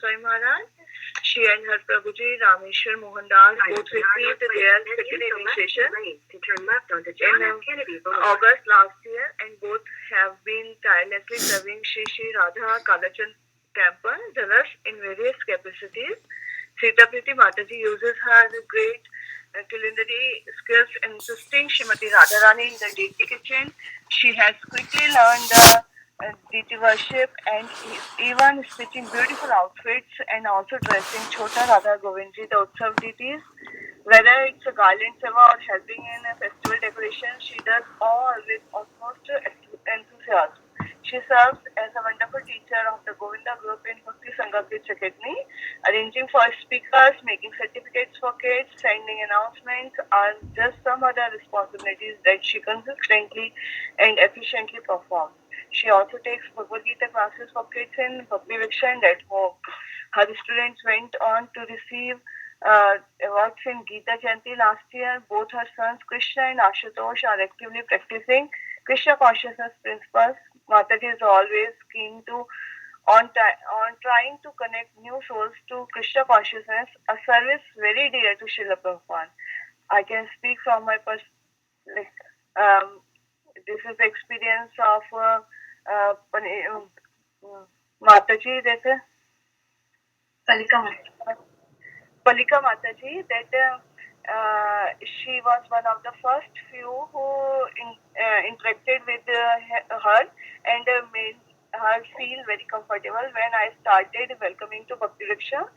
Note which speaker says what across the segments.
Speaker 1: Goswami Maharaj. She and her Prabhuji Rameshwar Mohandas both received their second initiation in August last year, and both have been tirelessly serving Shri Shri Radha Kalachand temple, Jalas, in various capacities. Sita Priti Mataji uses her great culinary skills in assisting Srimati Radharani in the deity kitchen. She has quickly learned the deity worship and even stitching beautiful outfits and also dressing Chota Radha Govindji, the Utsav deities. Whether it's a garland seva or helping in a festival decoration, she does all with utmost enthusiasm. She serves as a wonderful teacher of the Govinda group in Bhakti Sangha Academy, arranging for speakers, making certificates for kids, sending announcements are just some other responsibilities that she consistently and efficiently performs. She also takes Bhagavad Gita classes for kids in Bhakti Viksha and at home. Her students went on to receive awards in Gita Jayanti last year. Both her sons Krishna and Ashutosh are actively practicing Krishna consciousness principles. Mataji is always keen to on trying to connect new souls to Krishna consciousness, a service very dear to Srila Prabhupada. I can speak from my like this is the experience of Mataji that Palika Mataji that she was one of the first few who interacted with her and made her feel very comfortable when I started welcoming to Bhakti Riksha.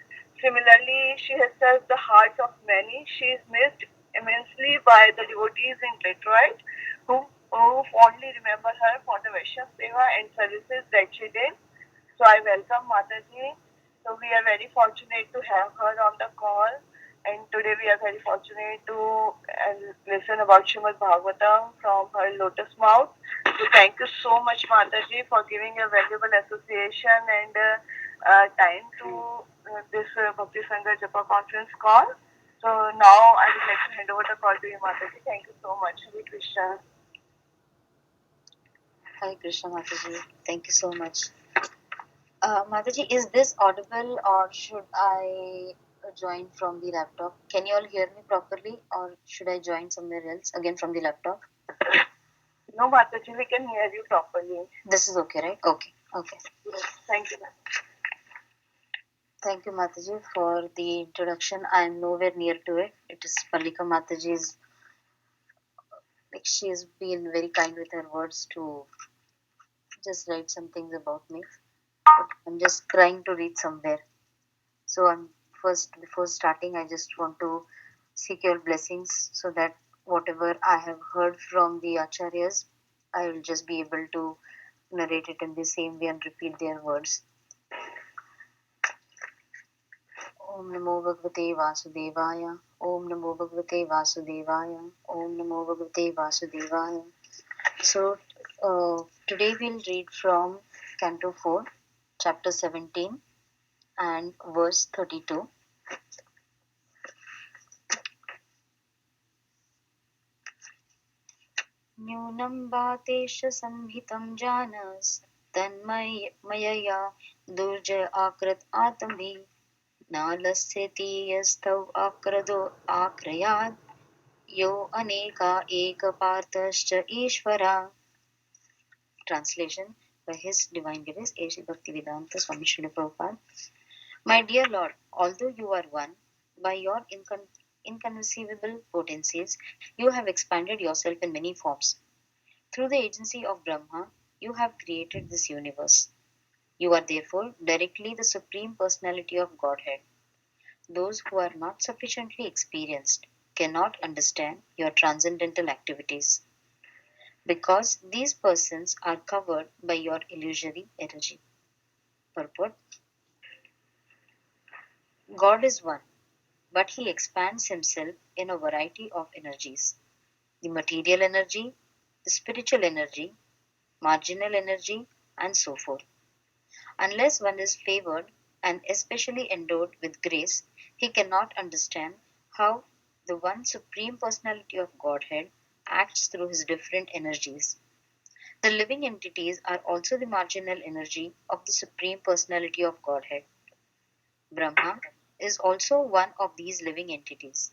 Speaker 1: Similarly, she has touched the hearts of many. She is missed immensely by the devotees in Detroit who fondly remember her for the Vaishnav Seva and services that she did. So I welcome Mataji. So we are very fortunate to have her on the call. And today we are very fortunate to listen about Srimad Bhagavatam from her lotus mouth. So thank you so much, Mataji, for giving a valuable association and time to this Bhakti Sangha Japa conference call. So now I would like to hand over the call to you, Mataji. Thank you so much. Hare Krishna.
Speaker 2: Hi Krishna Mataji. Thank you so much. Mataji, is this audible or should I join from the laptop? Can you all hear me properly or should I join somewhere else again from the laptop?
Speaker 1: No, Mataji, we can hear you properly.
Speaker 2: This is okay, right? Okay.
Speaker 1: Yes, thank you.
Speaker 2: Thank you, Mataji, for the introduction. I am nowhere near to it. It is Palika Mataji's. Like she has been very kind with her words to just write some things about me. But I'm just trying to read somewhere. So I'm first before starting, I just want to seek your blessings so that whatever I have heard from the acharyas, I will just be able to narrate it in the same way and repeat their words. Om Namo Bhagavate Vasudevaya. Om Namo Bhagavate Vasudevaya. Om Namo Bhagavate Vasudevaya. So today we'll read from Canto 4, Chapter 17 and verse 32. न्यूनं वातेश संहितं जानस् तन्मयया दुर्जय आकृत आत्मभि नालस्यति यस्तव आक्रदो आक्रयात् यो अनेका एकपार्थश्च ईश्वरा. Translation by His Divine Grace A. Sri Bhaktivedanta Swami Srila Prabhupada. My dear Lord, although you are one, by your inconceivable potencies, you have expanded yourself in many forms. Through the agency of Brahma, you have created this universe. You are therefore directly the Supreme Personality of Godhead. Those who are not sufficiently experienced cannot understand your transcendental activities, because these persons are covered by your illusory energy. Purport: God is one, but he expands himself in a variety of energies: the material energy, the spiritual energy, marginal energy, and so forth. Unless one is favored and especially endowed with grace, he cannot understand how the one Supreme Personality of Godhead acts through his different energies. The living entities are also the marginal energy of the Supreme Personality of Godhead. Brahma is also one of these living entities,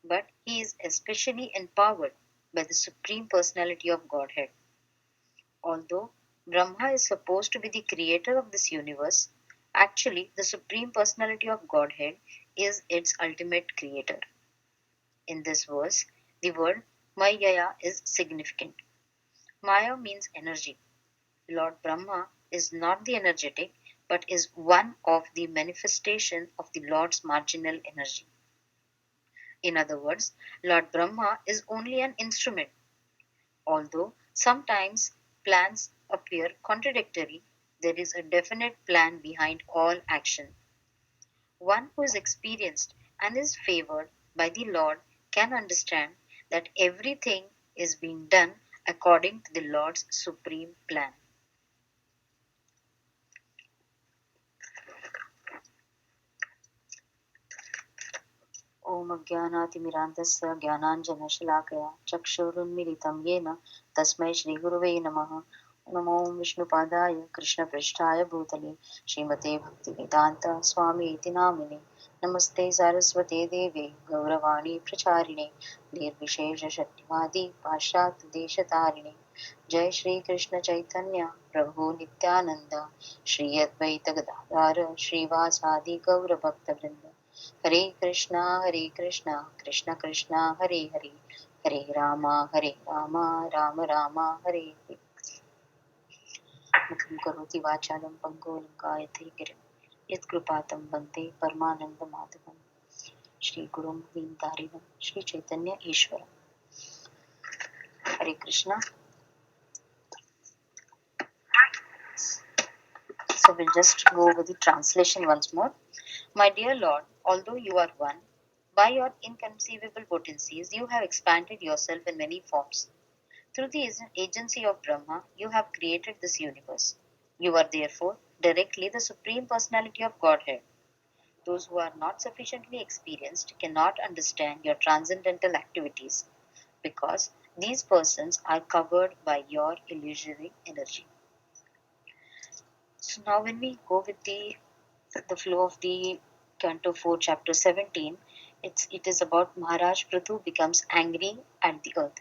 Speaker 2: but he is especially empowered by the Supreme Personality of Godhead. Although Brahma is supposed to be the creator of this universe, actually the Supreme Personality of Godhead is its ultimate creator. In this verse, the word Maya is significant. Maya means energy. Lord Brahma is not the energetic, but is one of the manifestation of the Lord's marginal energy. In other words, Lord Brahma is only an instrument. Although sometimes plans appear contradictory, there is a definite plan behind all action. One who is experienced and is favored by the Lord can understand that everything is being done according to the Lord's supreme plan. ॐ अज्ञानातिमिरान्धस्य ज्ञानाञ्जनशलाकया चक्षुरुन्मीलितं येन तस्मै श्रीगुरुवे नमः। नमो विष्णुपादाय कृष्णपृष्ठाय भूतले श्रीमते भक्तिवेदान्त स्वामीति नामिने। नमस्ते सारस्वते देवे गौरवाणी प्रचारिणे निर्विशेषशक्तिवादी पाश्चात्यदेशतारिणे। जय श्री कृष्ण चैतन्य प्रभु नित्यानंद श्री अद्वैत गदाधर श्रीवासादि गौर भक्तवृंद। हरे कृष्णा कृष्ण कृष्णा हरे हरे हरे राम राम राम हरे हरे। मुखं करोति वाचालं पङ्गुलिङ्गायते गिरिं यत्कृपातं वन्दे परमानन्दमाधवं श्रीगुरुं दीनतारिणं श्रीचैतन्य ईश्वरम्। हरे Krishna. So we'll just go over the translation once more. My dear Lord, although you are one, by your inconceivable potencies you have expanded yourself in many forms. Through the agency of Brahma, you have created this universe. You are therefore directly the Supreme Personality of Godhead. Those who are not sufficiently experienced cannot understand your transcendental activities because these persons are covered by your illusory energy. So now when we go with the flow of the Canto 4, Chapter 17, it is about Maharaj Prithu becomes angry at the earth.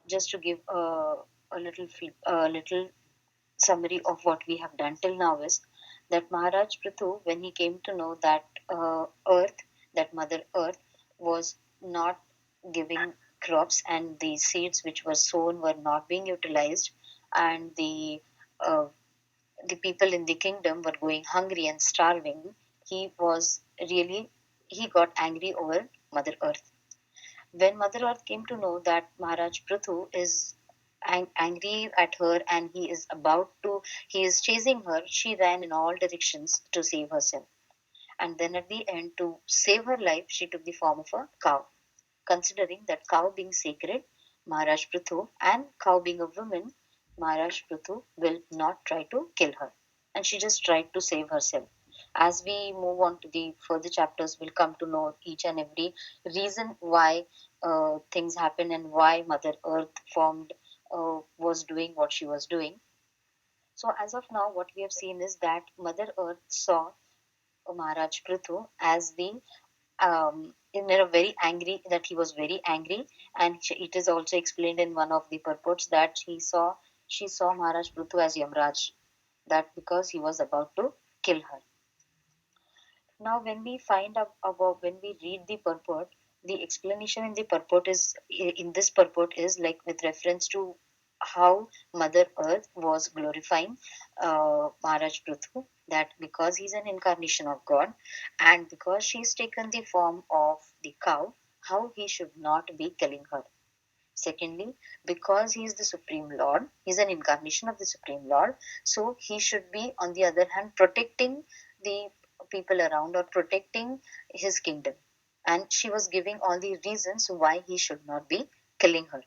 Speaker 2: Just to give a little summary of what we have done till now is that Maharaj Prithu, when he came to know that Earth, that Mother Earth, was not giving crops and the seeds which were sown were not being utilized, and uh, the people in the kingdom were going hungry and starving, he was really he got angry over Mother Earth. When Mother Earth came to know that Maharaj Prithu is angry at her and he is chasing her, she ran in all directions to save herself. And then at the end, to save her life, she took the form of a cow. Considering that cow being sacred, Maharaj Prithu, and cow being a woman, Maharaj Prithu will not try to kill her. And she just tried to save herself. As we move on to the further chapters, we'll come to know each and every reason why things happen and why Mother Earth was doing what she was doing. So, as of now, what we have seen is that Mother Earth saw Maharaj Prithu as the in a very angry that he was very angry, and it is also explained in one of the purports that she saw Maharaj Prithu as Yamraj, that because he was about to kill her. Now, when we find out about when we read the purport, the explanation in this purport is like with reference to how Mother Earth was glorifying Maharaj Prithu, that because he's an incarnation of God and because she's taken the form of the cow, how he should not be killing her. Secondly, because he is the Supreme Lord, he is an incarnation of the Supreme Lord, so he should be, on the other hand, protecting the people around or protecting his kingdom. And she was giving all the reasons why he should not be killing her.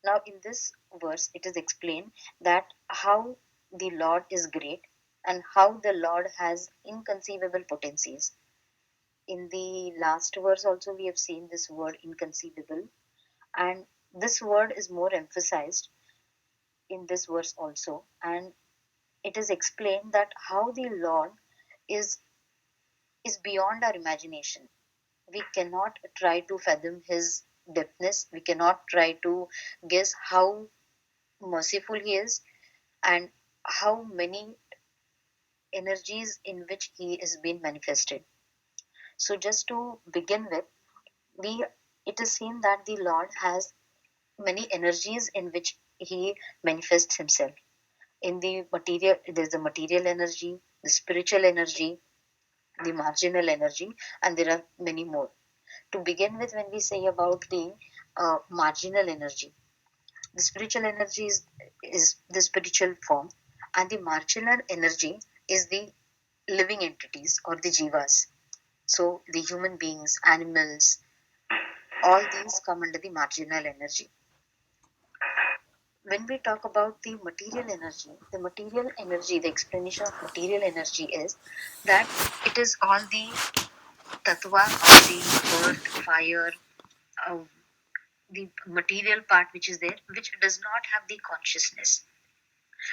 Speaker 2: Now, in this verse, it is explained that how the Lord is great and how the Lord has inconceivable potencies. In the last verse, also, we have seen this word inconceivable, and this word is more emphasized in this verse also, and it is explained that how the Lord is is beyond our imagination. We cannot try to fathom his depthness. We cannot try to guess how merciful he is and how many energies in which he is being manifested. So just to begin with, we it is seen that the Lord has many energies in which he manifests himself. In the material, there's the material energy, the spiritual energy, the marginal energy, and there are many more. To begin with, when we say about the marginal energy, the spiritual energy is the spiritual form, and the marginal energy is the living entities or the jivas. So the human beings, animals, all these come under the marginal energy. When we talk about the material energy, the explanation of material energy is that it is all the tattva of the earth, fire, uh, the material part which is there, which does not have the consciousness.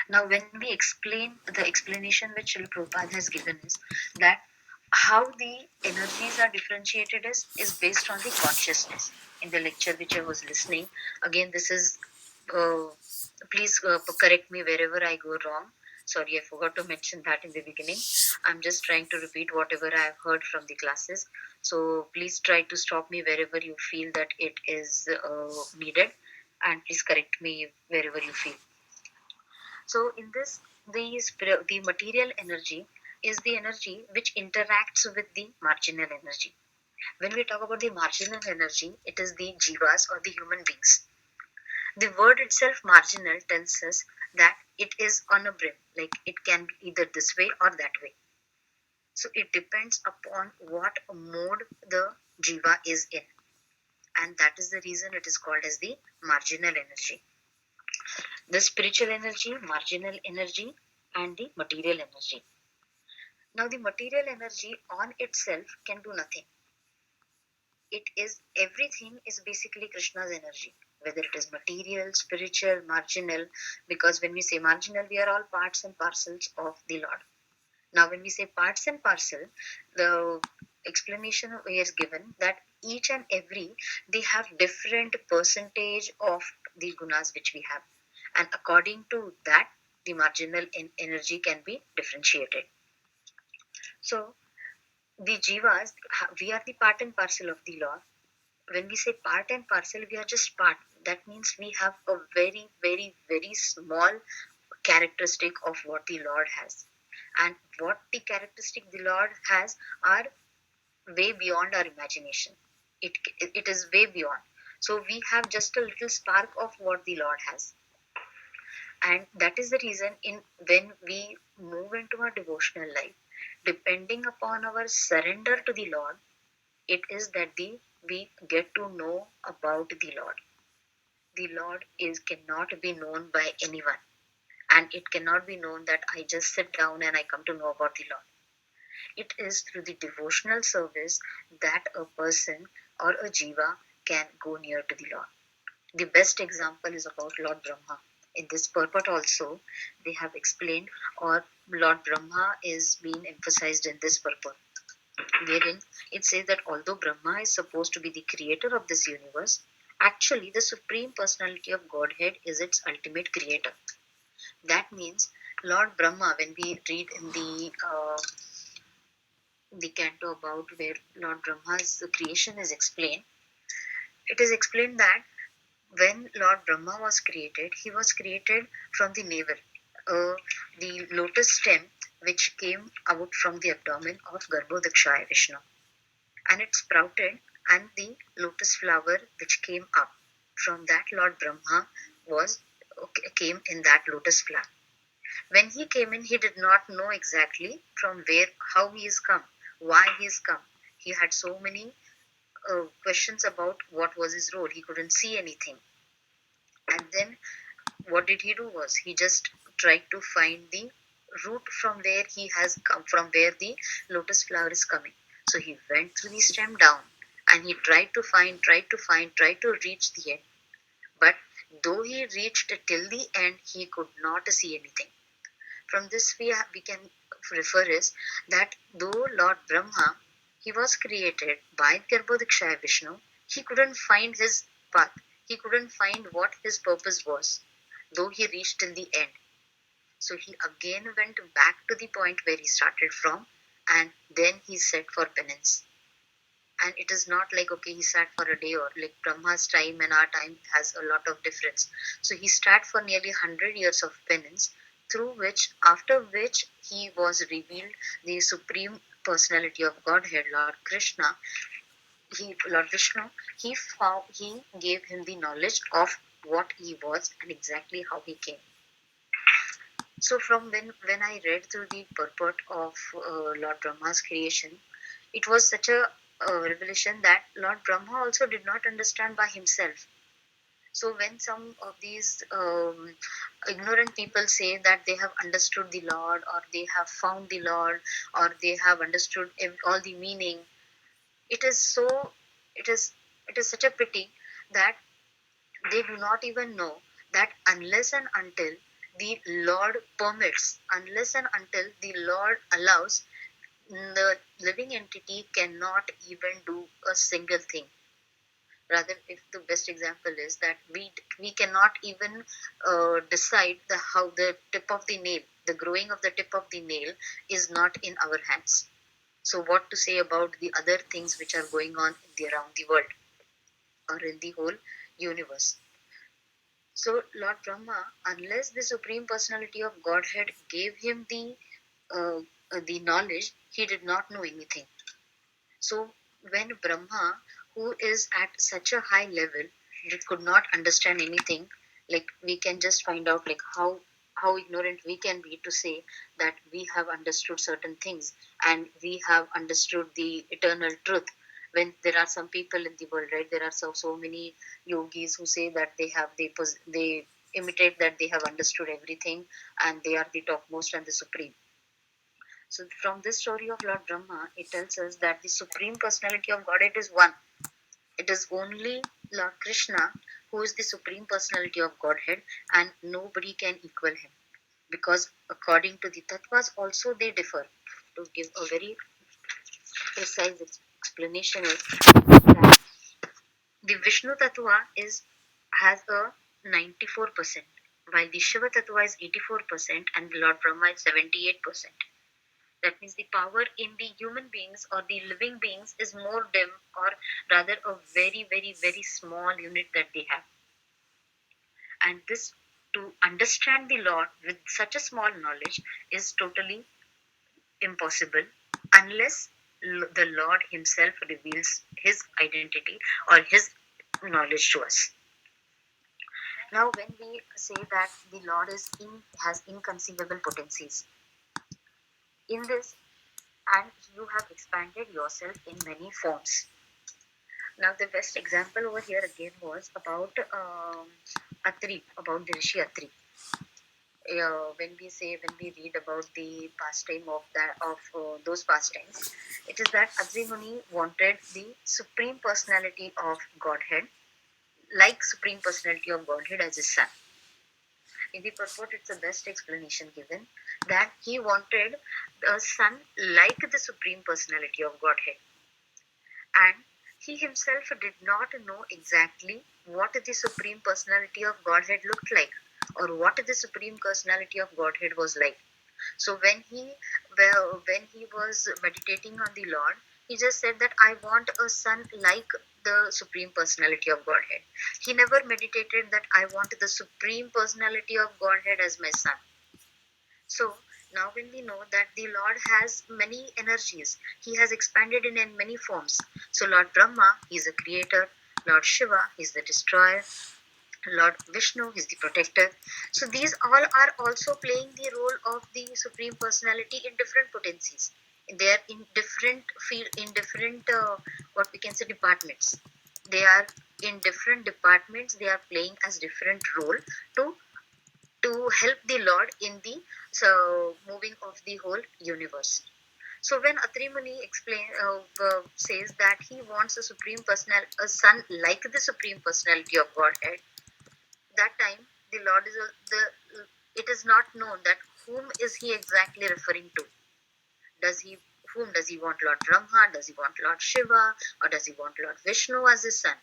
Speaker 2: Now, when we explain the explanation which Srila Prabhupada has given is that how the energies are differentiated is based on the consciousness. In the lecture which I was listening, again, this is, please correct me wherever I go wrong. Sorry, I forgot to mention that in the beginning. I'm just trying to repeat whatever I have heard from the classes. So please try to stop me wherever you feel that it is needed, and please correct me wherever you feel. So in this, the material energy is the energy which interacts with the marginal energy. When we talk about the marginal energy, it is the jivas or the human beings. The word itself, marginal, tells us that it is on a brim, like it can be either this way or that way. So it depends upon what mode the jiva is in, and that is the reason it is called as the marginal energy. The spiritual energy, marginal energy, and the material energy. Now, the material energy on itself can do nothing. It is everything is basically Krishna's energy, whether it is material, spiritual, marginal. Because when we say marginal, we are all parts and parcels of the Lord. Now, when we say parts and parcel, the explanation here is given that each and every they have different percentage of the gunas which we have, and according to that, the marginal energy can be differentiated. So the jivas, we are the part and parcel of the Lord. When we say part and parcel, we are just part. That means we have a very, very, very small characteristic of what the Lord has. And what the characteristic the Lord has are way beyond our imagination. It is way beyond. So we have just a little spark of what the Lord has. And that is the reason in when we move into our devotional life, depending upon our surrender to the Lord, it is that we get to know about the Lord. The Lord cannot be known by anyone, and it cannot be known that I just sit down and I come to know about the Lord. It is through the devotional service that a person or a jiva can go near to the Lord. The best example is about Lord Brahma. In this purport also, they have explained, or Lord Brahma is being emphasized in this purport, wherein it says that although Brahma is supposed to be the creator of this universe, actually the Supreme Personality of Godhead is its ultimate creator. That means Lord Brahma, when we read in the canto about where Lord Brahma's creation is explained, it is explained that when Lord Brahma was created, he was created from the navel, the lotus stem which came out from the abdomen of Garbhodakshaya Vishnu, and it sprouted, and the lotus flower which came up from that Lord Brahma was came in that lotus flower. When he came in, he did not know exactly from where, how he is come, why he is come. He had so many questions about what was his role. He couldn't see anything. And then what did he do was he just tried to find the root from where he has come, from where the lotus flower is coming. So he went through the stem down and he tried to reach the end. But though he reached till the end, he could not see anything. From this we can refer is that though Lord Brahma, he was created by Garbhodakshaya Vishnu, he couldn't find his path. He couldn't find what his purpose was, though he reached till the end. So he again went back to the point where he started from, and then he set for penance. And it is not like, okay, he sat for a day, or like Brahma's time and our time has a lot of difference. So he sat for nearly 100 years of penance, through which, after which he was revealed the Supreme Personality of Godhead, Lord Krishna. Lord Vishnu, he gave him the knowledge of what he was and exactly how he came. So from when I read through the purport of Lord Brahma's creation, it was such a revelation that Lord Brahma also did not understand by himself. So when some of these ignorant people say that they have understood the Lord, or they have found the Lord, or they have understood all the meaning, it is so it is it is such a pity that they do not even know that unless and until the Lord permits, unless and until the Lord allows, the living entity cannot even do a single thing. Rather, if the best example is that we cannot even decide how the tip of the nail, the growing of the tip of the nail, is not in our hands. So what to say about the other things which are going on around the world or in the whole universe? So Lord Brahma, unless the Supreme Personality of Godhead gave him the knowledge, he did not know anything. So when Brahma, who is at such a high level, could not understand anything, like we can just find out like how ignorant we can be to say that we have understood certain things and we have understood the eternal truth, when there are some people in the world, right? There are so many yogis who say that they imitate that they have understood everything and they are the topmost and the supreme. So from this story of Lord Brahma, it tells us that the Supreme Personality of Godhead is one. It is only Lord Krishna who is the Supreme Personality of Godhead, and nobody can equal him. Because according to the Tattvas also they differ. To give a very precise explanation is that the Vishnu Tattva has a 94%, while the Shiva Tattva is 84% and the Lord Brahma is 78%. That means the power in the human beings or the living beings is more dim, or rather a very, very, very small unit that they have. And this, to understand the Lord with such a small knowledge, is totally impossible unless the Lord himself reveals his identity or his knowledge to us. Now, when we say that the Lord has inconceivable potencies, in this, and you have expanded yourself in many forms. Now, the best example over here again was about Atri, about the Rishi Atri. When we read about the pastime of those pastimes, it is that Atri Muni wanted the Supreme Personality of Godhead, like Supreme Personality of Godhead as his son. In the purport, it's the best explanation given that he wanted a son like the Supreme Personality of Godhead. And he himself did not know exactly what the Supreme Personality of Godhead looked like, or what the Supreme Personality of Godhead was like. So when he was meditating on the Lord, he just said that I want a son like the Supreme Personality of Godhead. He never meditated that I want the Supreme Personality of Godhead as my son. So now when we know that the Lord has many energies, he has expanded in many forms. So Lord Brahma, he is the creator. Lord Shiva, he is the destroyer. Lord Vishnu is the protector. So these all are also playing the role of the Supreme Personality in different potencies. They are in different field, in different what we can say departments. They are in different departments. They are playing as different role to help the Lord in the moving of the whole universe. So when Atri Muni says that he wants a son like the Supreme Personality of Godhead, that time the Lord is it is not known that whom is he exactly referring to. Whom does he want? Lord Brahma? Does he want Lord Shiva? Or does he want Lord Vishnu as his son?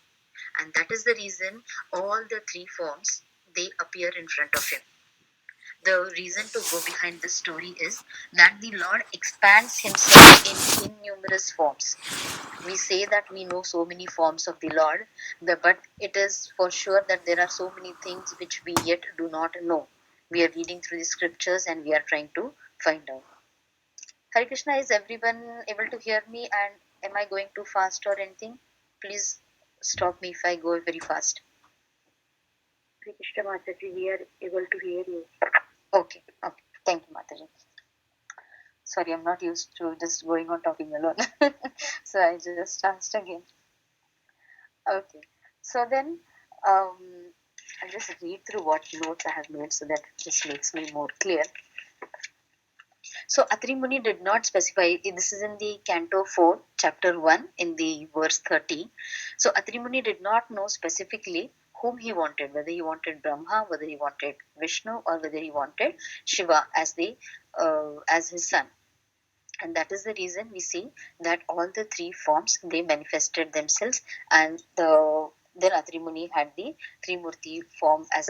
Speaker 2: And that is the reason all the three forms, they appear in front of him. The reason to go behind this story is that the Lord expands himself in innumerous forms. We say that we know so many forms of the Lord, but it is for sure that there are so many things which we yet do not know. We are reading through the scriptures and we are trying to find out. Hare Krishna, is everyone able to hear me, and am I going too fast or anything? Please stop me if I go very fast.
Speaker 1: Hare Krishna Mataji, we are able to hear you.
Speaker 2: Okay. Thank you, Mataji. Sorry, I'm not used to just going on talking alone. So I just asked again. Okay. So then, I'll just read through what notes I have made so that this makes me more clear. So Atri Muni did not specify, this is in the Canto 4, Chapter 1, in the verse 30. So Atri Muni did not know specifically whom he wanted, whether he wanted Brahma, whether he wanted Vishnu, or whether he wanted Shiva as his son. And that is the reason we see that all the three forms, they manifested themselves, and then Atri Muni had the Trimurti form as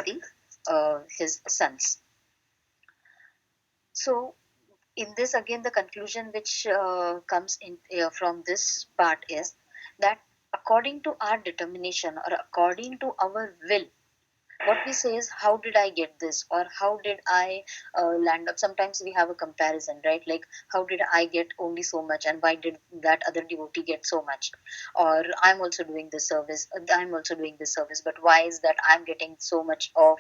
Speaker 2: his sons. So in this, again, the conclusion which comes in from this part is that according to our determination or according to our will, what we say is, how did I get this, or how did I land up? Sometimes we have a comparison, right? Like, how did I get only so much, and why did that other devotee get so much? Or I'm also doing this service, but why is that I'm getting so much of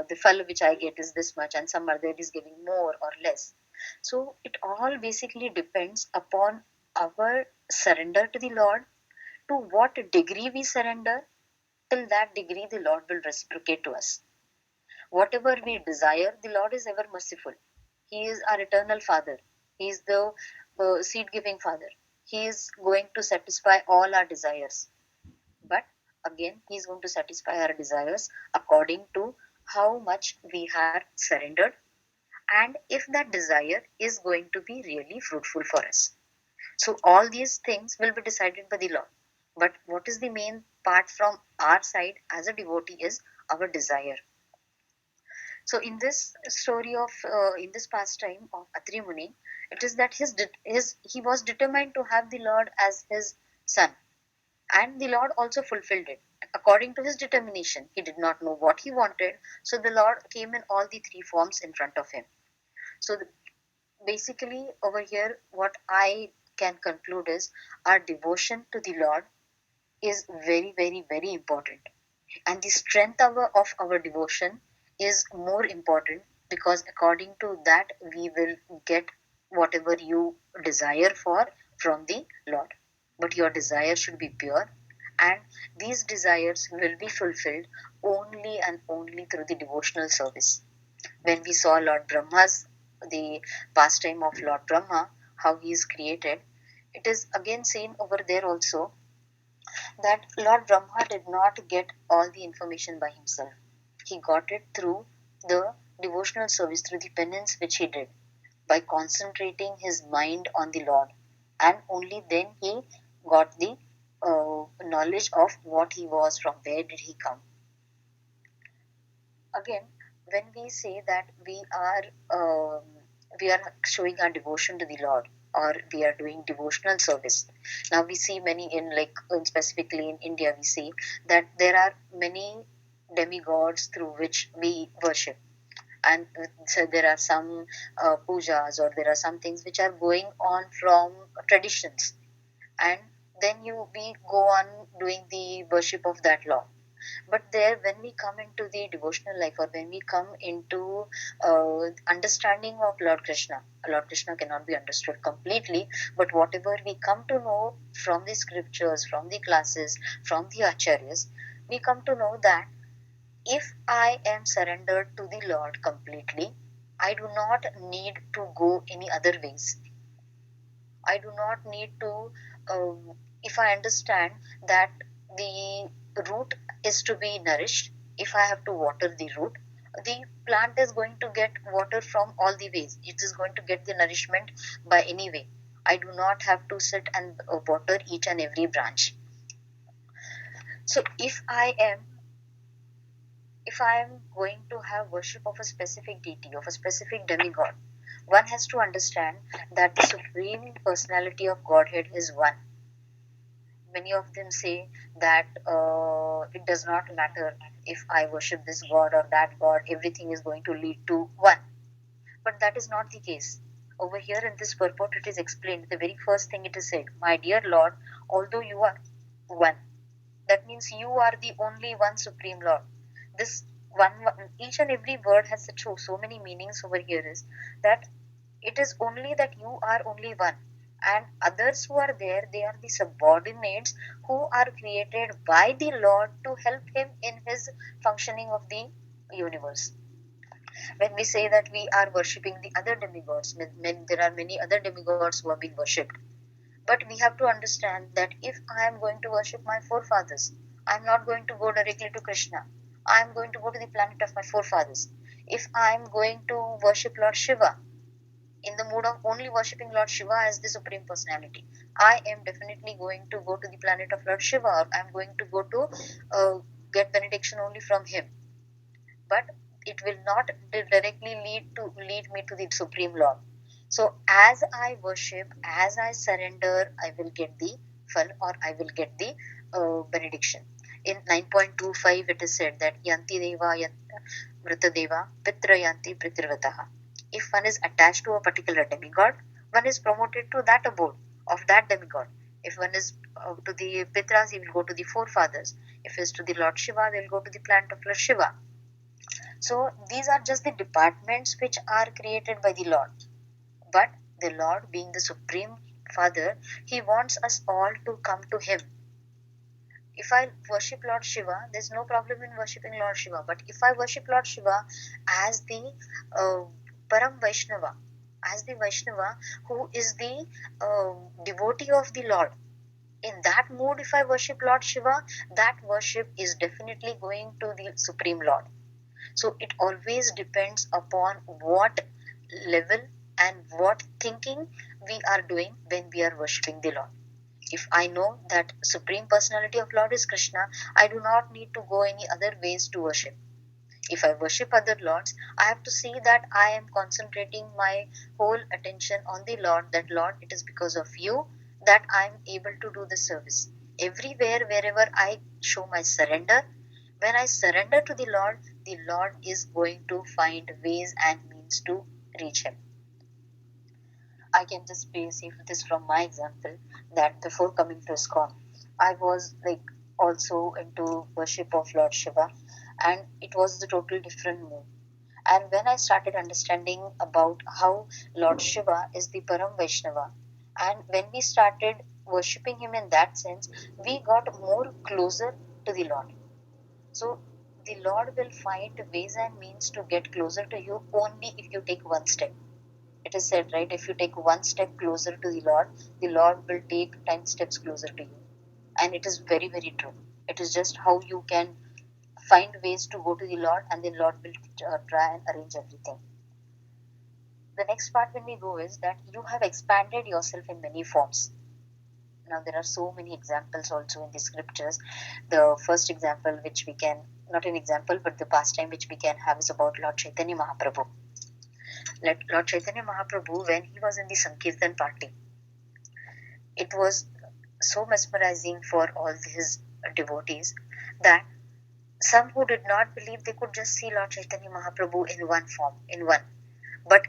Speaker 2: the fellow which I get is this much, and some other is giving more or less? So it all basically depends upon our surrender to the Lord. To what degree we surrender, till that degree the Lord will reciprocate to us. Whatever we desire, the Lord is ever merciful. He is our eternal Father. He is the seed giving Father. He is going to satisfy all our desires. But again, He is going to satisfy our desires according to how much we are surrendered, and if that desire is going to be really fruitful for us. So all these things will be decided by the Lord. But what is the main part from our side as a devotee is our desire. So in this story of in this pastime of Atri Muni, it is that he was determined to have the Lord as his son, and the Lord also fulfilled it according to his determination. He did not know what he wanted, so the Lord came in all the three forms in front of him. So basically, over here, what I can conclude is our devotion to the Lord is very, very, very important. And the strength of our devotion is more important, because according to that, we will get whatever you desire for from the Lord. But your desire should be pure, and these desires will be fulfilled only and only through the devotional service. When we saw the pastime of Lord Brahma, how he is created, it is again seen over there also that Lord Brahma did not get all the information by himself. He got it through the devotional service, through the penance which he did, by concentrating his mind on the Lord. And only then he got the knowledge of what he was, from where did he come. Again, when we say that we are showing our devotion to the Lord, or we are doing devotional service, now we see many specifically in India, we see that there are many demigods through which we worship, and so there are some pujas, or there are some things which are going on from traditions, and then we go on doing the worship of that Lord. But there, when we come into the devotional life, or when we come into understanding of Lord Krishna cannot be understood completely, but whatever we come to know from the scriptures, from the classes, from the acharyas, we come to know that if I am surrendered to the Lord completely, I do not need to go any other ways. I do not need to, if I understand that the root is to be nourished, if I have to water the root, the plant is going to get water from all the ways. It is going to get the nourishment by any way. I do not have to sit and water each and every branch. So if I am going to have worship of a specific deity, of a specific demigod, one has to understand that the supreme personality of Godhead is one. Many of them say that it does not matter if I worship this god or that god, everything is going to lead to one. But that is not the case. Over here in this purport, it is explained. The very first thing it is said, my dear Lord, although you are one, that means you are the only one supreme Lord. This each and every word has so many meanings over here is that it is only that you are only one, and others who are there, they are the subordinates who are created by the Lord to help him in his functioning of the universe. When we say that we are worshipping the other demigods, there are many other demigods who have been worshipped. But we have to understand that if I am going to worship my forefathers, I am not going to go directly to Krishna. I am going to go to the planet of my forefathers. If I am going to worship Lord Shiva, in the mood of only worshipping Lord Shiva as the Supreme Personality, I am definitely going to go to the planet of Lord Shiva, or I am going to go to get benediction only from him. But it will not directly lead me to the Supreme Lord. So as I worship, as I surrender, I will get the fal, or I will get the benediction. In 9.25 it is said that yanti deva vrita deva pitra yanti pritirvataha. If one is attached to a particular demigod, one is promoted to that abode of that demigod. If one is to the Pitras, he will go to the forefathers. If he is to the Lord Shiva, they will go to the planet of Lord Shiva. So these are just the departments which are created by the Lord. But the Lord, being the Supreme Father, He wants us all to come to Him. If I worship Lord Shiva, there's no problem in worshipping Lord Shiva. But if I worship Lord Shiva as the Param Vaishnava, as the Vaishnava who is the devotee of the Lord, in that mood, if I worship Lord Shiva, that worship is definitely going to the Supreme Lord. So it always depends upon what level and what thinking we are doing when we are worshipping the Lord. If I know that Supreme Personality of Lord is Krishna, I do not need to go any other ways to worship. If I worship other lords, I have to see that I am concentrating my whole attention on the Lord, that Lord, it is because of you that I am able to do the service. Everywhere, wherever I show my surrender, when I surrender to the Lord is going to find ways and means to reach Him. I can just say this from my example, that before coming to ISKCON, I was also into worship of Lord Shiva, and it was a total different mood. And when I started understanding about how Lord Shiva is the Param Vaishnava, and when we started worshipping him in that sense, we got more closer to the Lord. So the Lord will find ways and means to get closer to you only if you take one step. It is said, right? If you take one step closer to the Lord will take 10 steps closer to you. And it is very, very true. It is just how you can find ways to go to the Lord, and the Lord will try and arrange everything. The next part when we go is that you have expanded yourself in many forms. Now there are so many examples also in the scriptures. The first example which we can, not an example, but the pastime which we can have is about Lord Chaitanya Mahaprabhu. Lord Chaitanya Mahaprabhu, when he was in the Sankirtan party, it was so mesmerizing for all his devotees that some who did not believe, they could just see Lord Chaitanya Mahaprabhu in one form, but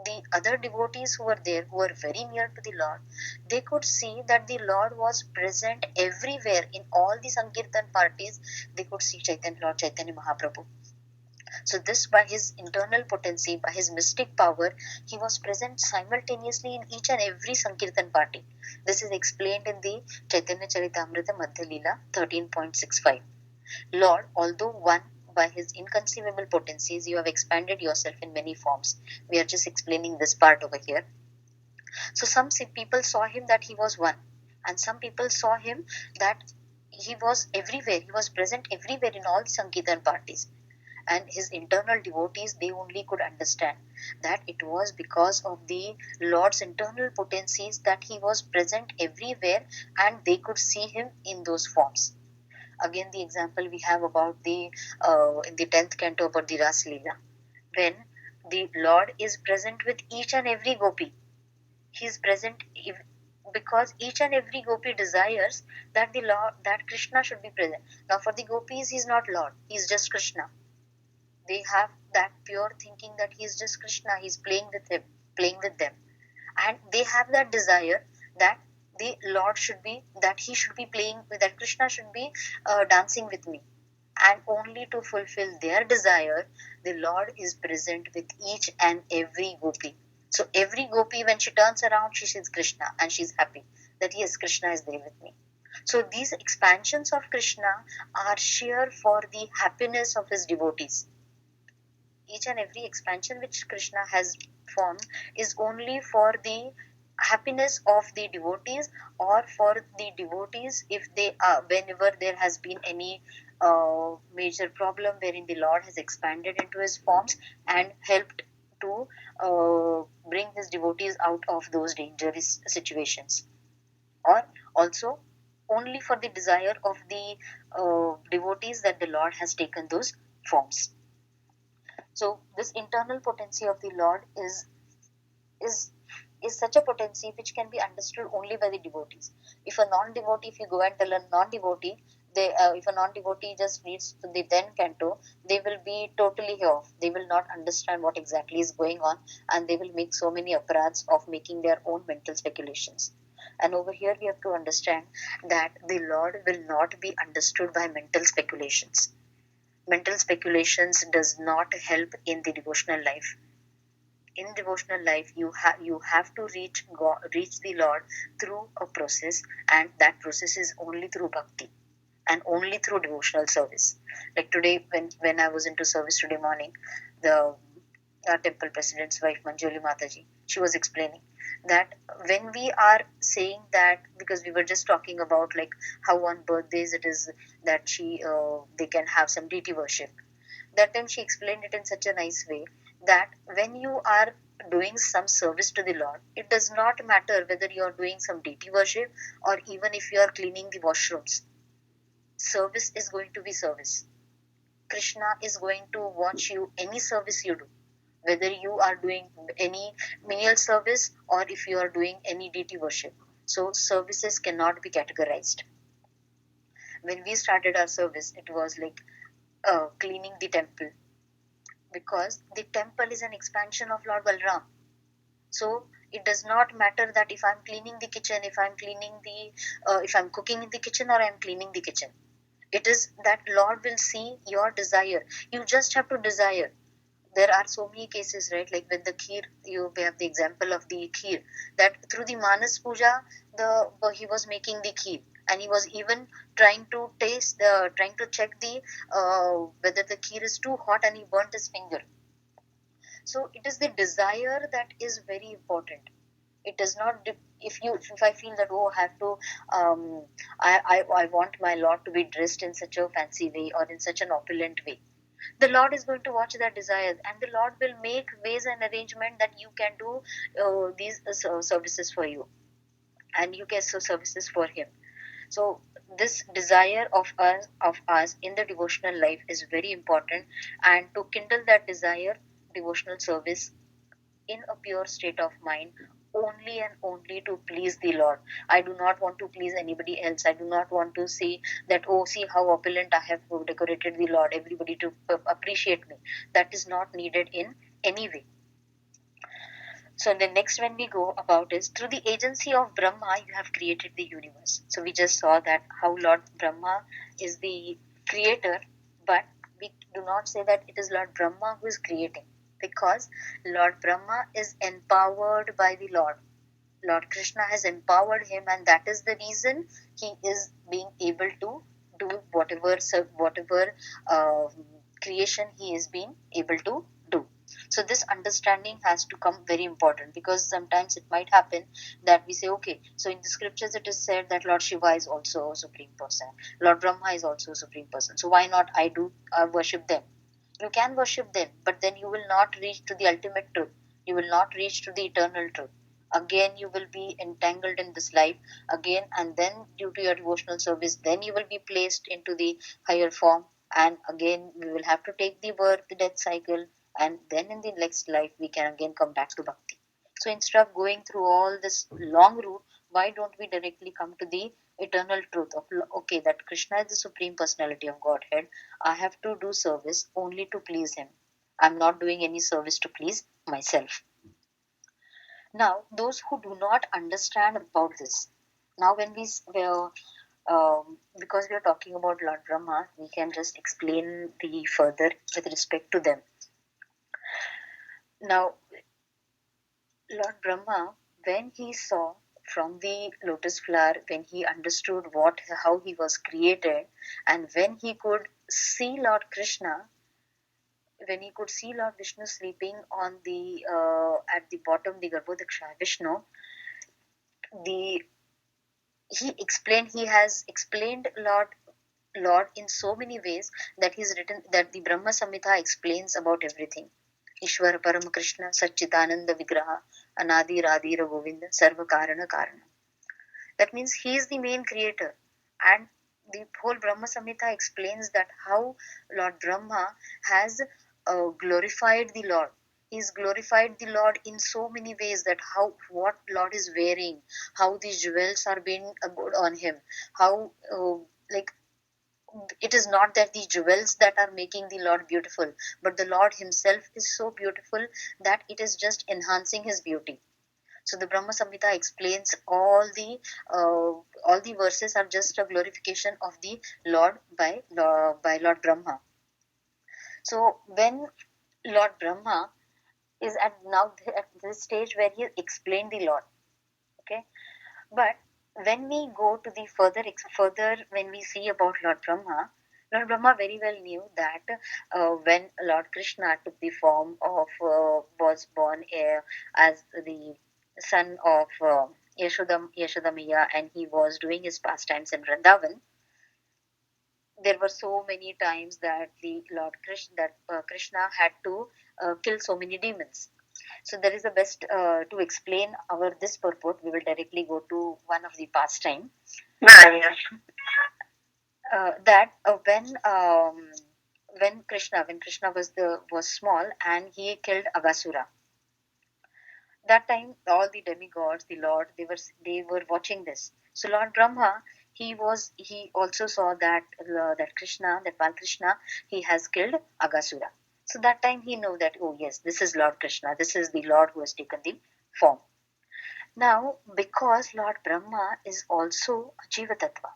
Speaker 2: the other devotees who were there, who were very near to the Lord, they could see that the Lord was present everywhere in all the Sankirtan parties. They could see Lord Chaitanya Mahaprabhu. So this, by his internal potency, by his mystic power, he was present simultaneously in each and every Sankirtan party. This is explained in the Chaitanya Charitamrita Madhya Leela 13.65. Lord, although one, by his inconceivable potencies, you have expanded yourself in many forms. We are just explaining this part over here. So some people saw him that he was one, and some people saw him that he was everywhere. He was present everywhere in all the Sankirtan parties. and his internal devotees, they only could understand that it was because of the Lord's internal potencies that he was present everywhere and they could see him in those forms. Again, the example we have about the in the 10th canto about the Ras Leela, when the Lord is present with each and every gopi. He is present because each and every gopi desires that the Lord, that Krishna should be present. Now, for the gopis, he is not Lord; he is just Krishna. They have that pure thinking that he is just Krishna. He is playing with him, playing with them, and they have that desire that the Lord should be, that he should be playing, that Krishna should be dancing with me. And only to fulfill their desire, the Lord is present with each and every gopi. So every gopi, when she turns around, she sees Krishna and she's happy that yes, Krishna is there with me. So these expansions of Krishna are sheer for the happiness of his devotees. Each and every expansion which Krishna has formed is only for the happiness of the devotees, or for the devotees if they are, whenever there has been any major problem wherein the Lord has expanded into his forms and helped to bring his devotees out of those dangerous situations, or also only for the desire of the devotees that the Lord has taken those forms. So this internal potency of the Lord is is such a potency which can be understood only by the devotees. If a non-devotee, if you go and tell a non-devotee, they if a non-devotee just reads the then canto, they will be totally off. They will not understand what exactly is going on, and they will make so many aparads of making their own mental speculations. And over here we have to understand that the Lord will not be understood by mental speculations. Mental speculations does not help in the devotional life. In devotional life, you have to reach God, reach the Lord through a process, and that process is only through bhakti and only through devotional service. Like today, when I was into service today morning, the temple president's wife Manjuli Mataji, she was explaining that when we are saying that, because we were just talking about like how on birthdays it is that they can have some deity worship. That time she explained it in such a nice way that when you are doing some service to the Lord, it does not matter whether you are doing some deity worship or even if you are cleaning the washrooms. Service is going to be service. Krishna is going to watch you any service you do, whether you are doing any menial service or if you are doing any deity worship. So services cannot be categorized. When we started our service, it was like cleaning the temple, because the temple is an expansion of Lord Balram. So it does not matter that if I'm cleaning the kitchen, if I'm cooking in the kitchen or I'm cleaning the kitchen. It is that Lord will see your desire. You just have to desire. There are so many cases, right? Like with the kheer, you have the example of the kheer, that through the Manas Puja, he was making the kheer, and he was even trying to trying to check the whether the kheer is too hot, and he burnt his finger. So it is the desire that is very important. It does not if I feel that, oh, I have to I want my Lord to be dressed in such a fancy way or in such an opulent way, the Lord is going to watch that desire, and the Lord will make ways and arrangement that you can do these services for you, and you can so services for him. So this desire of us in the devotional life is very important, and to kindle that desire, devotional service in a pure state of mind, only and only to please the Lord. I do not want to please anybody else. I do not want to say that, oh, see how opulent I have decorated the Lord, everybody to appreciate me. That is not needed in any way. So the next when we go about is, through the agency of Brahma, you have created the universe. So we just saw that how Lord Brahma is the creator, but we do not say that it is Lord Brahma who is creating, because Lord Brahma is empowered by the Lord. Lord Krishna has empowered him, and that is the reason he is being able to do whatever uh, creation he is being able to do. So this understanding has to come very important, because sometimes it might happen that we say, okay, so in the scriptures it is said that Lord Shiva is also a supreme person, Lord Brahma is also a supreme person, so why not I worship them? You can worship them, but then you will not reach to the ultimate truth. You will not reach to the eternal truth. Again, you will be entangled in this life again, and then due to your devotional service, then you will be placed into the higher form, and again we will have to take the birth, the death cycle, and then in the next life we can again come back to bhakti. So instead of going through all this long route, why don't we directly come to the eternal truth of, okay, that Krishna is the supreme personality of Godhead. I have to do service only to please him. I'm not doing any service to please myself. Now, those who do not understand about this, now when we because we are talking about Lord Brahma, we can just explain the further with respect to them. Now, Lord Brahma, when he saw from the lotus flower, when he understood how he was created, and when he could see Lord Krishna, when he could see Lord Vishnu sleeping on the at the bottom, the Garbhodaksha Vishnu, the he has explained Lord in so many ways that he's written that the Brahma Samhita explains about everything. Ishwara Param Krishna Satchitananda Vigraha Anadi Radhira Govinda Sarva Karana Karana. That means he is the main creator, and the whole Brahma Samhita explains that how Lord Brahma has glorified the Lord. He's glorified the Lord in so many ways, that how what Lord is wearing, how these jewels are being good on him, how like it is not that the jewels that are making the Lord beautiful, but the Lord himself is so beautiful that it is just enhancing his beauty. So the Brahma Samhita explains all the verses are just a glorification of the Lord by Lord Brahma. So when Lord Brahma is at this stage where he explained the Lord, okay, but when we go to the further when we see about Lord Brahma very well knew that when Lord Krishna took the form of was born as the son of Yashoda Maya, and he was doing his pastimes in Vrindavan, there were so many times that the Lord Krishna Krishna had to kill so many demons. So there is a best to explain our this purport. We will directly go to one of the pastime.
Speaker 1: Yes.
Speaker 2: That when Krishna was small and he killed Agasura. That time all the demigods, the Lord, they were watching this. So Lord Brahma, he also saw that Krishna, that Balkrishna, he has killed Agasura. So that time he knew that, oh yes, this is Lord Krishna, this is the Lord who has taken the form. Now, because Lord Brahma is also a Jiva Tattva,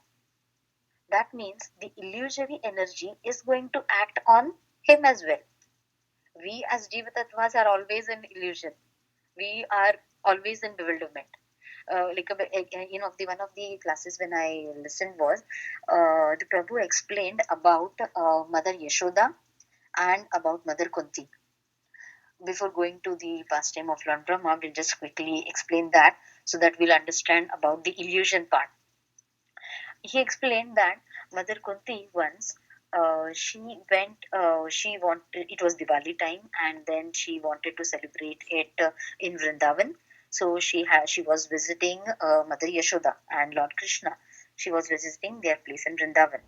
Speaker 2: that means the illusory energy is going to act on him as well. We as Jiva Tattvas are always in illusion. We are always in bewilderment. The one of the classes when I listened was the Prabhu explained about Mother Yashoda and about Mother Kunti. Before going to the pastime of Lord Brahma, we'll just quickly explain that so that we'll understand about the illusion part. He explained that Mother Kunti once she wanted, it was Diwali time, and then she wanted to celebrate it in Vrindavan. So she was visiting Mother Yashoda and Lord Krishna. She was visiting their place in Vrindavan.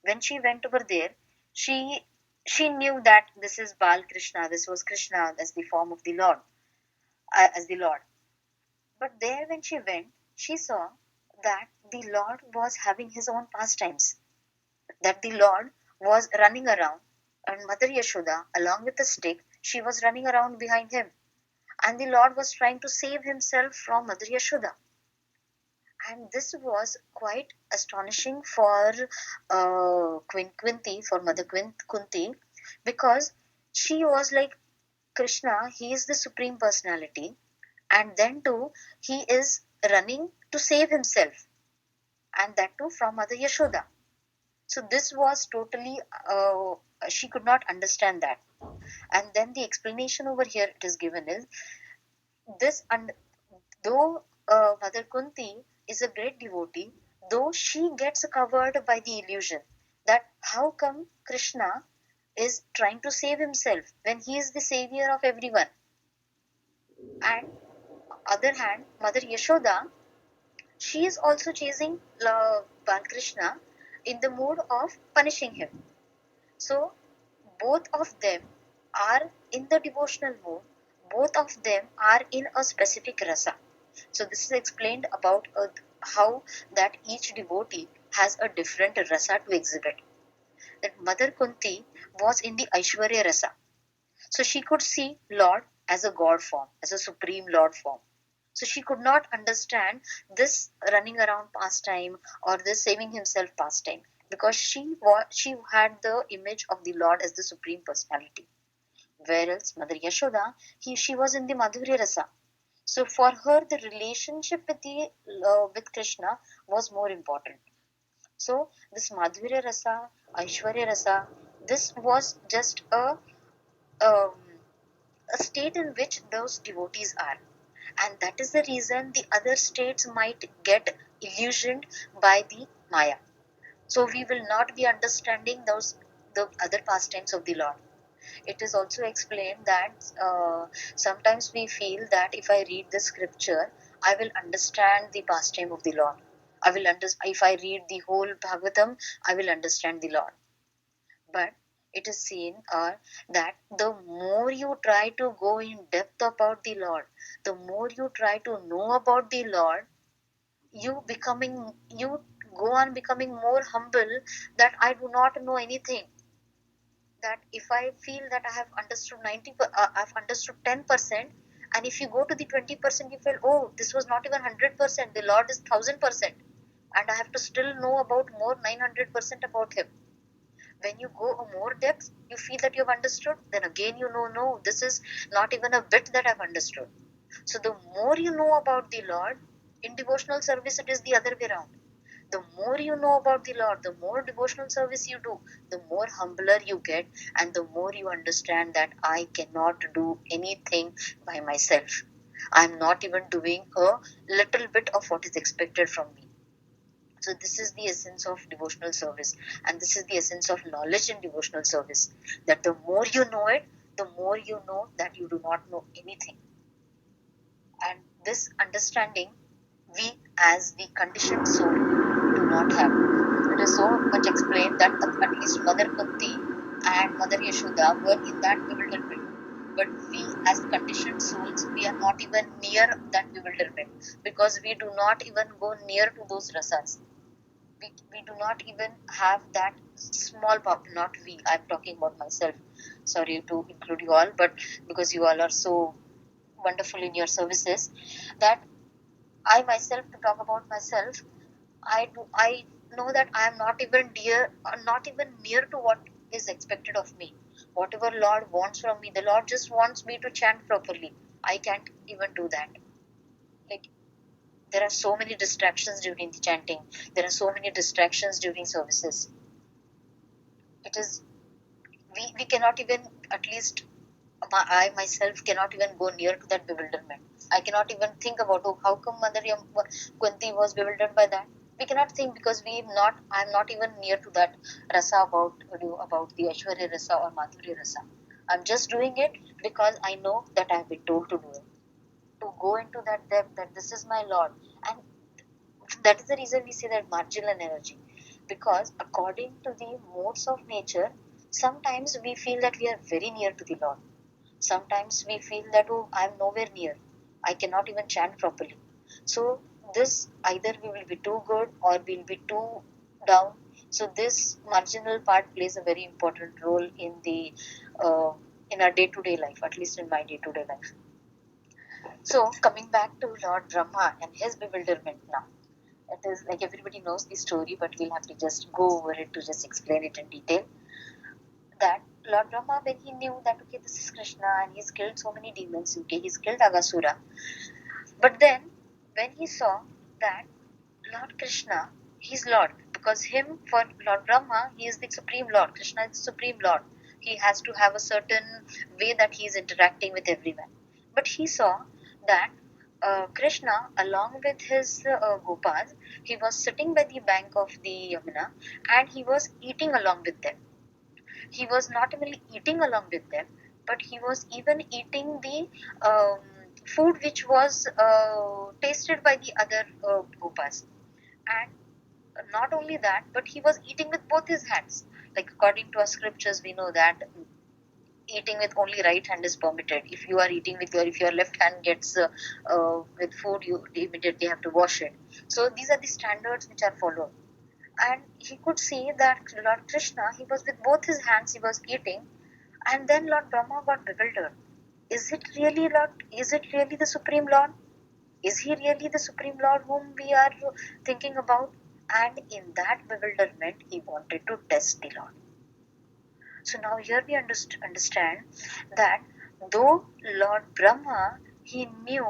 Speaker 2: When she went over there, she she knew that this is Bal Krishna, this was Krishna as the form of the Lord, as the Lord. But there, when she went, she saw that the Lord was having his own pastimes, that the Lord was running around, and Mother Yashoda, along with a stick, she was running around behind him. And the Lord was trying to save himself from Mother Yashoda. And this was quite astonishing for Kunti, for Mother Kunti, because she was like, Krishna, he is the Supreme Personality, and then too, he is running to save himself, and that too from Mother Yashoda. So this was totally, she could not understand that. And then the explanation over here it is given is this, and though Mother Kunti is a great devotee, though she gets covered by the illusion that how come Krishna is trying to save himself when he is the savior of everyone. And other hand, Mother Yashoda, she is also chasing Balkrishna in the mood of punishing him. So both of them are in the devotional mood, both of them are in a specific rasa. So this is explained about how that each devotee has a different rasa to exhibit. That Mother Kunti was in the Aishwarya rasa. So she could see Lord as a God form, as a supreme Lord form. So she could not understand this running around pastime or this saving himself pastime, because she had the image of the Lord as the supreme personality. Whereas Mother Yashoda, she was in the Madhurya rasa. So for her, the relationship with Krishna was more important. So this Madhurya rasa, Aishwarya rasa, this was just um, a state in which those devotees are, and that is the reason the other states might get illusioned by the Maya. So we will not be understanding the other pastimes of the Lord. It is also explained that sometimes we feel that if I read the scripture, I will understand the pastime of the Lord. If I read the whole Bhagavatam, I will understand the Lord. But it is seen that the more you try to go in depth about the Lord, the more you try to know about the Lord, you go on becoming more humble, that I do not know anything. That if I feel that I have understood I've understood 10%, and if you go to the 20%, you feel, oh, this was not even 100%. The Lord is 1000%, and I have to still know about more 900% about Him. When you go a more depth, you feel that you've understood, then again you know, no, this is not even a bit that I've understood. So the more you know about the Lord, in devotional service it is the other way around. The more you know about the Lord, the more devotional service you do, the more humbler you get, and the more you understand that I cannot do anything by myself. I'm not even doing a little bit of what is expected from me. So this is the essence of devotional service, and this is the essence of knowledge in devotional service. That the more you know it, the more you know that you do not know anything. And this understanding, we as the conditioned soul do not have. It is so much explained that at least Mother Kunti and Mother Yashoda were in that bewilderment. But we as conditioned souls, we are not even near that bewilderment, because we do not even go near to those rasas. We do not even have that small pop. Not we, I'm talking about myself. Sorry to include you all, but because you all are so wonderful in your services, that I myself, to talk about myself, I know that I am not even near to what is expected of me. Whatever Lord wants from me, the Lord just wants me to chant properly. I can't even do that. Like, there are so many distractions during the chanting. There are so many distractions during services. It is we cannot even, at least I myself cannot even go near to that bewilderment. I cannot even think about, oh, how come Mother Kunti was bewildered by that. We cannot think, because I'm not even near to that rasa about the Aishwarya rasa or Madhurya rasa. I'm just doing it because I know that I've been told to do it. To go into that depth, that this is my Lord. And that is the reason we say that marginal energy. Because according to the modes of nature, sometimes we feel that we are very near to the Lord. Sometimes we feel that, oh, I'm nowhere near. I cannot even chant properly. So this, either we will be too good or we'll be too down. So this marginal part plays a very important role uh, in our day-to-day life, at least in my day-to-day life. So coming back to Lord Brahma and his bewilderment now. It is like everybody knows the story, but we'll have to just go over it to just explain it in detail. That Lord Brahma, when he knew that, okay, this is Krishna and he's killed so many demons, okay, he's killed Agasura. But then when he saw that Lord Krishna, he's Lord, because for Lord Brahma, he is the Supreme Lord. Krishna is the Supreme Lord. He has to have a certain way that he is interacting with everyone. But he saw that Krishna, along with his Gopas, he was sitting by the bank of the Yamuna and he was eating along with them. He was not only eating along with them, but he was even eating the food which was tasted by the other gopas. And not only that, but he was eating with both his hands. Like according to our scriptures, we know that eating with only right hand is permitted. If you are eating with your, if your left hand gets with food, you immediately have to wash it. So these are the standards which are followed. And he could see that Lord Krishna, he was with both his hands, he was eating, and then Lord Brahma got bewildered. Is it really Lord? Is it really the Supreme Lord? Is he really the Supreme Lord whom we are thinking about? And in that bewilderment, he wanted to test the Lord. So now here we understand that though Lord Brahma, he knew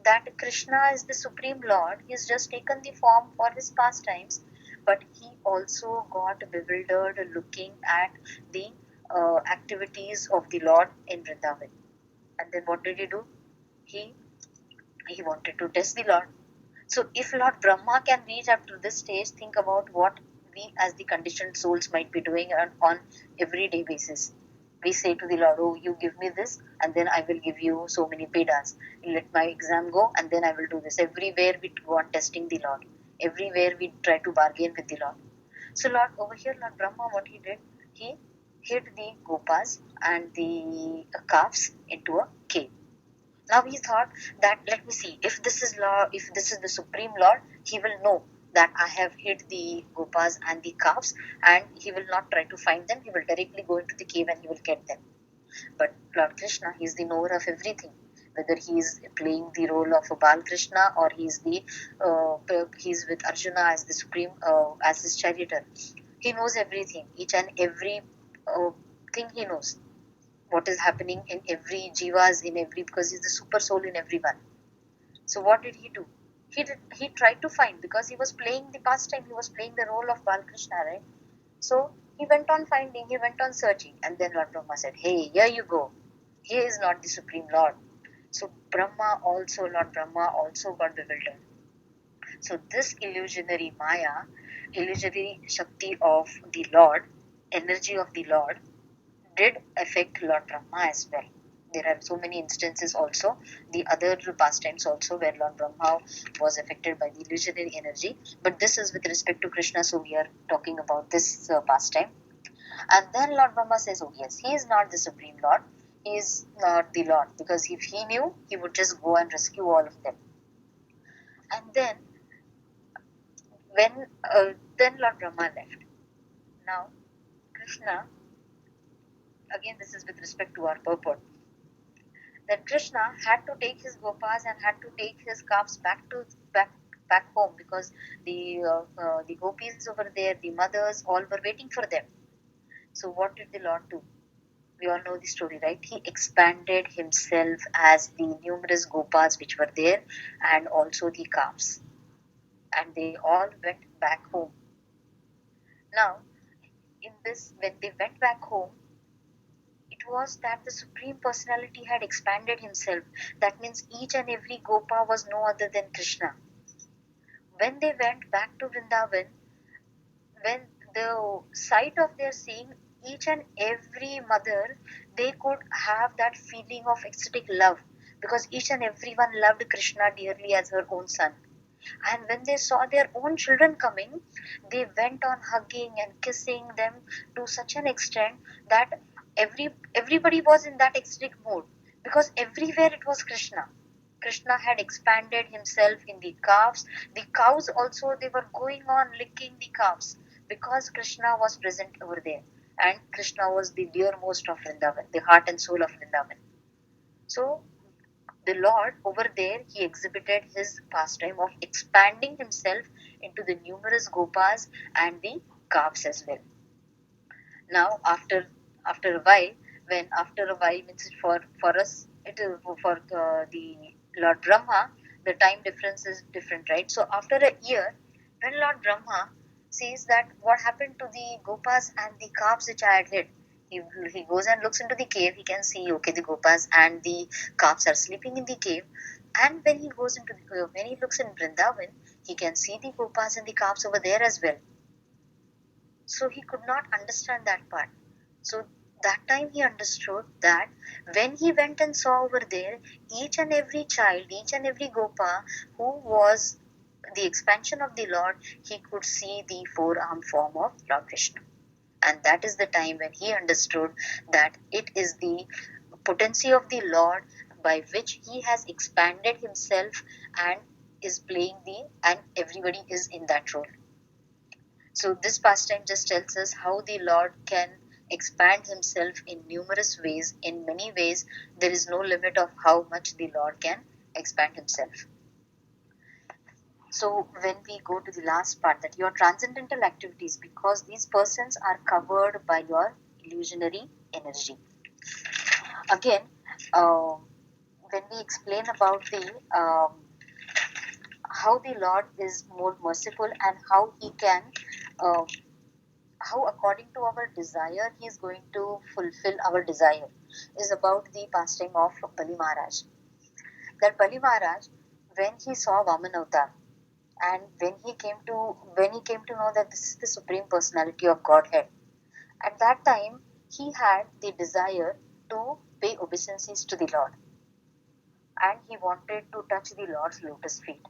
Speaker 2: that Krishna is the Supreme Lord, he has just taken the form for his pastimes, but he also got bewildered looking at the activities of the Lord in Vrindavan. And then what did he do? He he wanted to test the Lord. So if Lord Brahma can reach up to this stage, think about what we as the conditioned souls might be doing on everyday basis. We say to the Lord, oh, you give me this and then I will give you so many pedas. Let my exam go and then I will do this. Everywhere we go on testing the Lord. Everywhere we try to bargain with the Lord. So Lord, over here, Lord Brahma, what he did, he hid the gopas and the calves into a cave. Now he thought that let me see if this is the Supreme Lord, he will know that I have hid the gopas and the calves, and he will not try to find them. He will directly go into the cave and he will get them. But Lord Krishna, he is the knower of everything. Whether he is playing the role of a Bal Krishna or he's with Arjuna as the supreme as his charioteer, he knows everything. Each and every thing he knows what is happening in every jivas in every, because he's the super soul in everyone. So what did he do? He tried to find, because he was playing the pastime, he was playing the role of Balkrishna, right? So he went on finding, he went on searching, and then Lord Brahma said, hey, here you go. He is not the Supreme Lord. So Lord Brahma also got bewildered. So this illusionary Maya, illusory Shakti of the Lord, energy of the Lord, did affect Lord Brahma as well. There are so many instances also, the other pastimes also, where Lord Brahma was affected by the illusionary energy. But this is with respect to Krishna, so we are talking about this pastime. And then Lord Brahma says, oh yes, he is not the Supreme Lord, he is not the Lord, because if he knew, he would just go and rescue all of them. And when then Lord Brahma left. Now Krishna, again this is with respect to our purport, that Krishna had to take his gopas and had to take his calves back home, because the gopis over there, the mothers, all were waiting for them. So what did the Lord do? We all know the story, right? He expanded himself as the numerous gopas which were there, and also the calves, and they all went back home. Now, in this, when they went back home, it was that the Supreme Personality had expanded himself. That means each and every Gopa was no other than Krishna. When they went back to Vrindavan, when the sight of their seeing each and every mother, they could have that feeling of ecstatic love, because each and everyone loved Krishna dearly as her own son. And when they saw their own children coming, they went on hugging and kissing them to such an extent that everybody was in that ecstatic mood, because everywhere it was Krishna. Krishna had expanded himself in the calves. The cows also, they were going on licking the calves, because Krishna was present over there. And Krishna was the dearmost of Vrindavan, the heart and soul of Vrindavan. So the Lord over there, he exhibited his pastime of expanding himself into the numerous gopas and the calves as well. Now, after a while, when after a while means for us, it is for the Lord Brahma, the time difference is different, right? So after a year, when Lord Brahma sees that what happened to the gopas and the calves which I had hid, he goes and looks into the cave. He can see, okay, the gopas and the calves are sleeping in the cave. And when he goes into when he looks in Vrindavan, he can see the gopas and the calves over there as well. So he could not understand that part. So that time he understood that when he went and saw over there, each and every child, each and every Gopa who was the expansion of the Lord, he could see the four-armed form of Lord Krishna. And that is the time when he understood that it is the potency of the Lord by which he has expanded himself and is playing and everybody is in that role. So this pastime just tells us how the Lord can expand himself in numerous ways. In many ways, there is no limit of how much the Lord can expand himself. So when we go to the last part, that your transcendental activities, because these persons are covered by your illusionary energy. Again, when we explain about the how the Lord is more merciful and how he can uh, how according to our desire he is going to fulfill our desire is about the pastime of Bali Maharaj. That Bali Maharaj, when he saw Vaman Avatar, and when he came to know that this is the supreme personality of Godhead, at that time he had the desire to pay obeisances to the Lord, and he wanted to touch the Lord's lotus feet.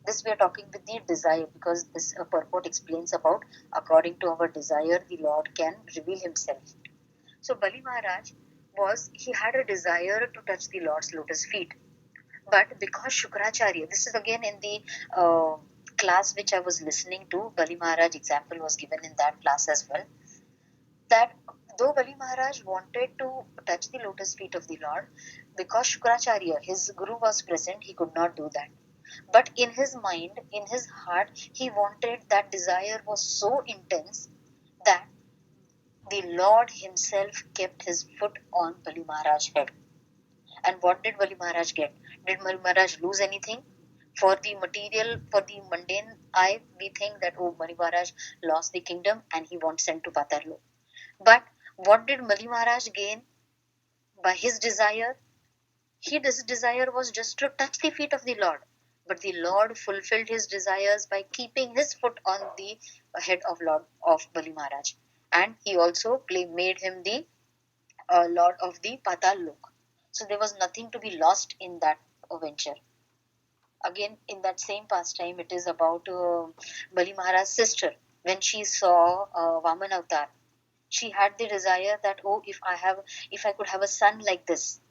Speaker 2: This we are talking with the desire, because this purport explains about according to our desire the Lord can reveal himself. So Bali Maharaj he had a desire to touch the Lord's lotus feet. But because Shukracharya, this is again in the class which I was listening to, Bali Maharaj example was given in that class as well, that though Bali Maharaj wanted to touch the lotus feet of the Lord, because Shukracharya, his guru, was present, he could not do that. But in his mind, in his heart, he wanted, that desire was so intense that the Lord himself kept his foot on Bali Maharaj's head. And what did Bali Maharaj get? Did Bali Maharaj lose anything? For the material, for the mundane eye, we think that, oh, Bali Maharaj lost the kingdom and he wants sent to Patarlo. But what did Bali Maharaj gain by his desire? His desire was just to touch the feet of the Lord. But the Lord fulfilled his desires by keeping his foot on the head of Lord of Bali Maharaj. And he also made him the Lord of the Patal Lok. So there was nothing to be lost in that venture. Again, in that same pastime, it is about Bali Maharaj's sister. When she saw Vaman Avatar, she had the desire that, oh, if I could have a son like this.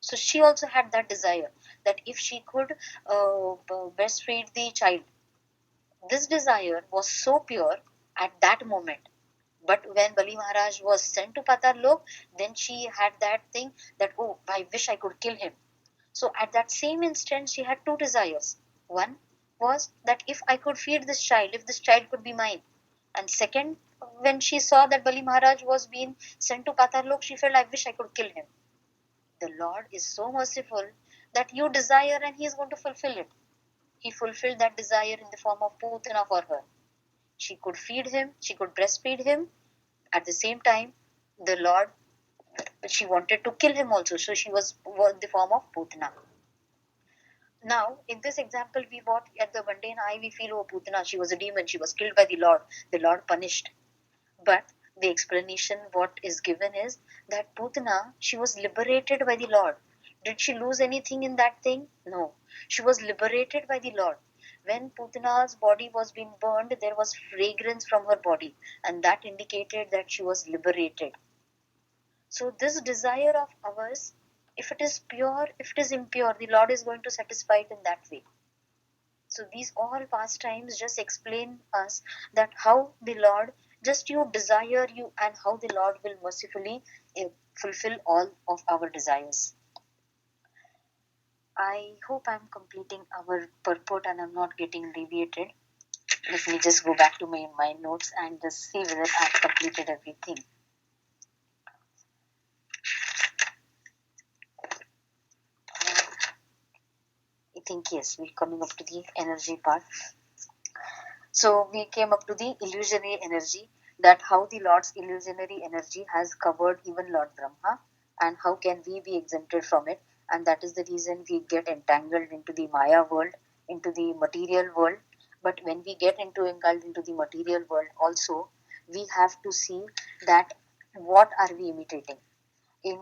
Speaker 2: So she also had that desire that if she could breastfeed the child. This desire was so pure at that moment. But when Bali Maharaj was sent to Patal Lok, then she had that thing that, oh, I wish I could kill him. So at that same instant, she had two desires. One was that if I could feed this child, if this child could be mine. And second, when she saw that Bali Maharaj was being sent to Patal Lok, she felt, I wish I could kill him. The Lord is so merciful that you desire and He is going to fulfill it. He fulfilled that desire in the form of Putana for her. She could feed him, she could breastfeed him. At the same time, the Lord, she wanted to kill him also, so she was in the form of Putana. Now, in this example, we what at the mundane eye we feel, oh, Putana, she was a demon, she was killed by the Lord. The Lord punished. But the explanation what is given is that Putana, she was liberated by the Lord. Did she lose anything in that thing? No. She was liberated by the Lord. When Putana's body was being burned, there was fragrance from her body, and that indicated that she was liberated. So, this desire of ours, if it is pure, if it is impure, the Lord is going to satisfy it in that way. So these all pastimes just explain us that how the Lord, just you desire you, and how the Lord will mercifully fulfill all of our desires. I hope I'm completing our purport and I'm not getting deviated. Let me just go back to my notes and just see whether I've completed everything. I think yes, we're coming up to the energy part. So we came up to the illusionary energy, that how the Lord's illusionary energy has covered even Lord Brahma, and how can we be exempted from it. And that is the reason we get entangled into the Maya world, into the material world. But when we get entangled into the material world also, we have to see that What are we imitating? In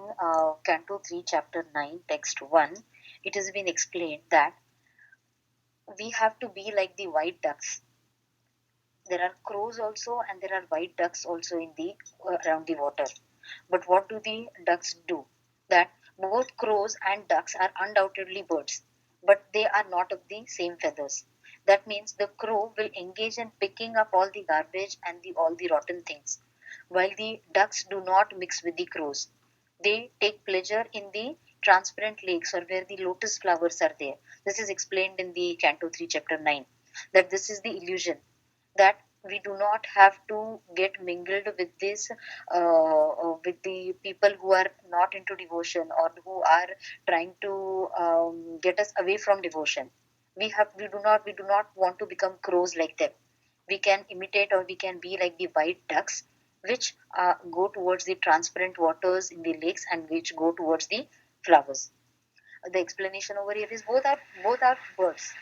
Speaker 2: Canto 3, Chapter 9, Text 1, it has been explained that we have to be like the white ducks. There are crows also, and there are white ducks also in the around the water. But what do the ducks do? That both crows and ducks are undoubtedly birds, but they are not of the same feathers. That means the crow will engage in picking up all the garbage and all the rotten things, while the ducks do not mix with the crows. They take pleasure in the transparent lakes or where the lotus flowers are there. This is explained in the Canto 3, Chapter 9, that this is the illusion, that we do not have to get mingled with this with the people who are not into devotion or who are trying to get us away from devotion. We do not want to become crows like them. We can imitate, or we can be like the white ducks, which go towards the transparent waters in the lakes and which go towards the flowers. The explanation over here is both are birds.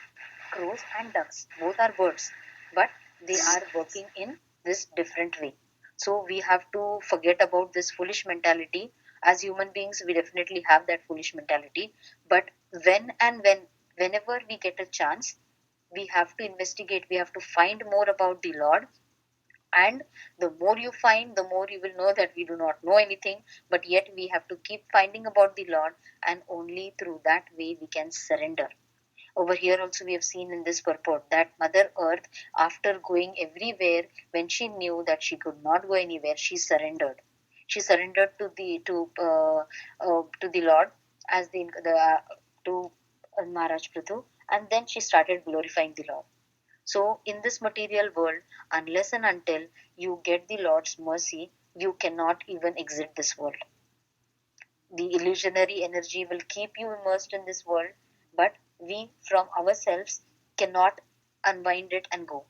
Speaker 2: Crows and ducks both are birds, but they are working in this different way. So we have to forget about this foolish mentality. As human beings, we definitely have that foolish mentality, but whenever we get a chance, we have to investigate, we have to find more about the Lord. And the more you find, the more you will know that we do not know anything, but yet we have to keep finding about the Lord, and only through that way we can surrender. Over here also we have seen in this purport that Mother Earth, after going everywhere, when she knew that she could not go anywhere, she surrendered. She surrendered to the Lord, as the to Maharaj Prithu, and then she started glorifying the Lord. So in this material world, unless and until you get the Lord's mercy, you cannot even exit this world. The illusionary energy will keep you immersed in this world, but we from ourselves cannot unwind it and go.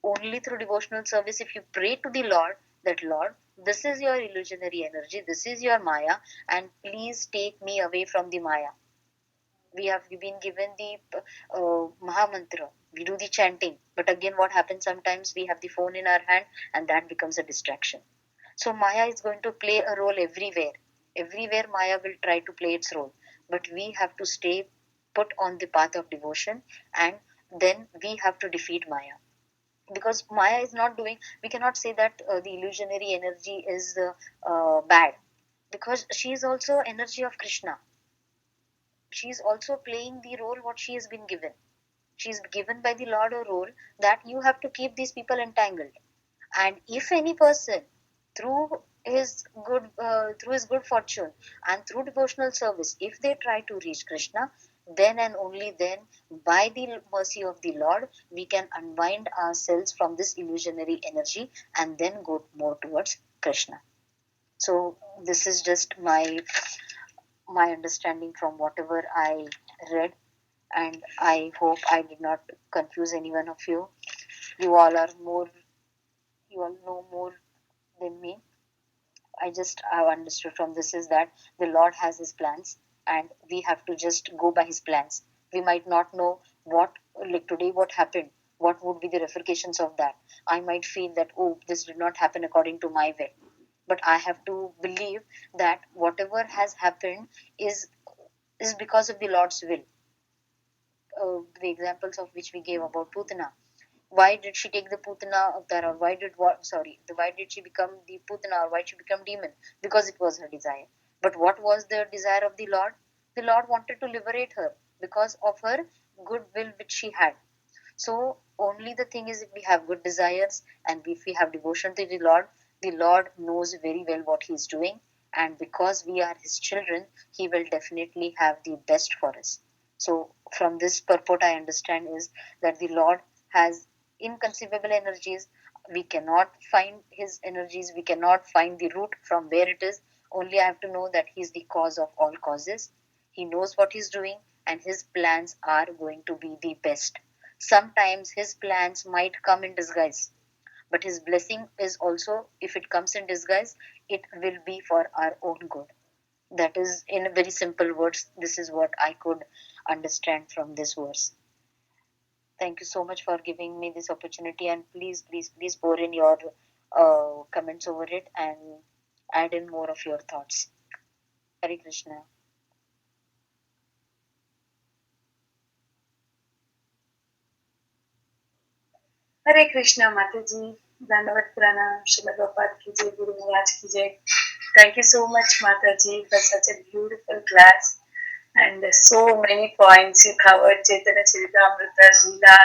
Speaker 2: Only through devotional service, if you pray to the Lord, that Lord, this is your illusionary energy, this is your Maya, and please take me away from the Maya. We have been given the Maha Mantra. We do the chanting, but again, what happens sometimes, we have the phone in our hand, and that becomes a distraction. So Maya is going to play a role everywhere. Everywhere Maya will try to play its role. But we have to stay put on the path of devotion, and then we have to defeat Maya. Because Maya is not doing, we cannot say that the illusionary energy is bad. Because she is also energy of Krishna. She is also playing the role what she has been given. She is given by the Lord a role that you have to keep these people entangled. And if any person, through his good fortune and through devotional service, if they try to reach Krishna, then and only then, by the mercy of the Lord, we can unwind ourselves from this illusionary energy and then go more towards Krishna. So this is just my understanding from whatever I read, and I hope I did not confuse any one of you. You all are more, you all know more than me. I just have understood from this is that the Lord has His plans, and we have to just go by His plans. We might not know what, like today, what happened, what would be the repercussions of that. I might feel that, oh, this did not happen according to my will. But I have to believe that whatever has happened is because of the Lord's will. The examples of which we gave about Putana. Why did she take the Putana avatar, or why did she become the Putana, or why did she become demon? Because it was her desire. But what was the desire of the Lord? The Lord wanted to liberate her because of her good will which she had. So only the thing is, if we have good desires and if we have devotion to the Lord knows very well what He is doing, and because we are His children, He will definitely have the best for us. So from this purport, I understand is that the Lord has inconceivable energies. We cannot find His energies. We cannot find the root from where it is. Only I have to know that He is the cause of all causes. He knows what He's doing, and His plans are going to be the best. Sometimes His plans might come in disguise, but His blessing is also, if it comes in disguise, it will be for our own good. That is, in very simple words, this is what I could understand from this verse. Thank you so much for giving me this opportunity, and please, please, please pour in your comments over it, and add in more of your thoughts. Hare Krishna.
Speaker 3: Hare Krishna, Mataji. Dandavat Pranam, Srila Prabhupada ki jai, Guru Maharaj ki jai. Thank you so much, Mataji, for such a beautiful class. And so many points you covered, Chaitanya Charitamrita, Leela,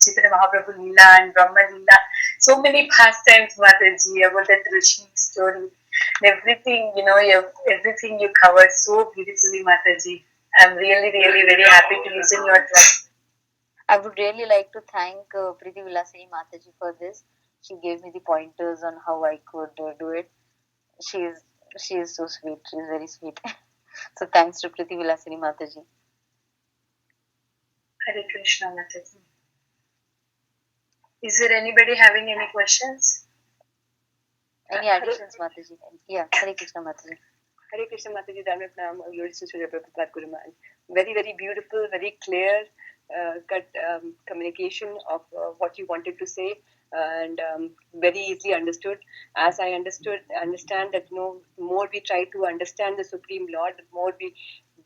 Speaker 3: Chaitanya Mahaprabhu Leela and Brahma Leela. So many pastimes, Mataji, about that Rishi story. And everything, everything you covered so beautifully, Mataji. I'm really, really very happy to listen your class.
Speaker 2: I would really like to thank Priti Vilasini Mataji for this. She gave me the pointers on how I could do it. She is so sweet. She is very sweet. So thanks to Priti Vilasini Mataji.
Speaker 3: Hare Krishna, Mataji. Is there anybody having any questions?
Speaker 2: Any additions, Mataji? Yeah, Hare Krishna, Mataji.
Speaker 4: Hare Krishna, Mataji, Dharmapnam, Glory to Srila Prabhupada Guruman. Very, very beautiful, very clear cut communication of what you wanted to say, and very easily understood. As I understand that more we try to understand the Supreme Lord, the more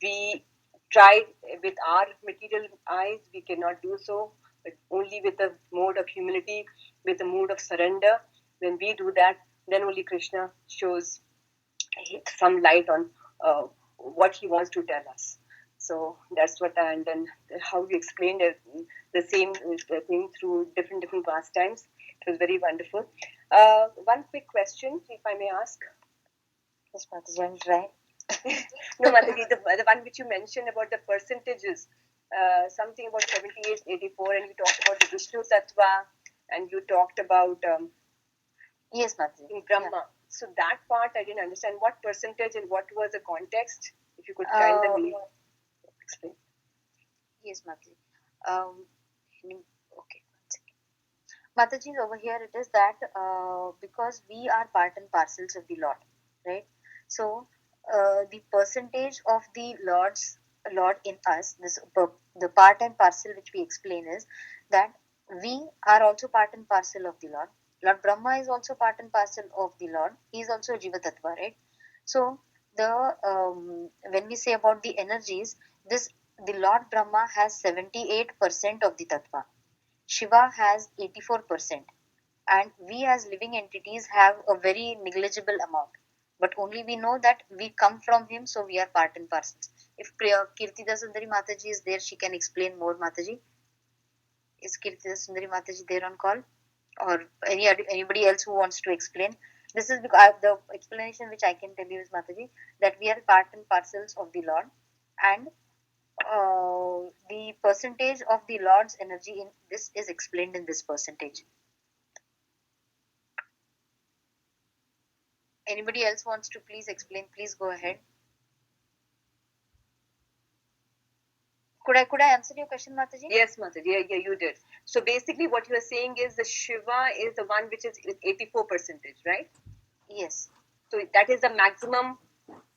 Speaker 4: we try with our material eyes, we cannot do so, but only with a mode of humility, with a mode of surrender. When we do that, then only Krishna shows some light on what he wants to tell us. So that's what, and then how you explained the same thing through different pastimes. It was very wonderful. One quick question, if I may ask.
Speaker 2: Yes, Mataji, I'm trying.
Speaker 4: No, Mataji, the one which you mentioned about the percentages, something about 78, 84, and you talked about the Vishnu Tattva, and you talked about
Speaker 2: yes, Mataji,
Speaker 4: in Brahma. Yeah. So that part I didn't understand. What percentage and what was the context? If you could kindly explain.
Speaker 2: Yes, Mataji. Okay, one second. Mataji, over here it is that because we are part and parcels of the Lord, right? So the percentage of the Lord in us, the part and parcel which we explain is that we are also part and parcel of the Lord. Lord Brahma is also part and parcel of the Lord. He is also a Jiva Tattva, right? So when we say about the energies, the Lord Brahma has 78% of the Tattva. Shiva has 84%, and we as living entities have a very negligible amount. But only we know that we come from him, so we are part and parcels. If Kirtida Sundari Mataji is there, she can explain more, Mataji. Is Kirtida Sundari Mataji there on call? Or anybody else who wants to explain? This is because the explanation which I can tell you is, Mataji, that we are part and parcels of the Lord, and the percentage of the Lord's energy in this is explained in this percentage. Anybody else wants to please explain? Please go ahead. Could I answer your question, Mataji?
Speaker 4: Yes, Mataji. Yeah, you did. So basically, what you are saying is the Shiva is the one which is 84%, right?
Speaker 2: Yes.
Speaker 4: So that is the maximum.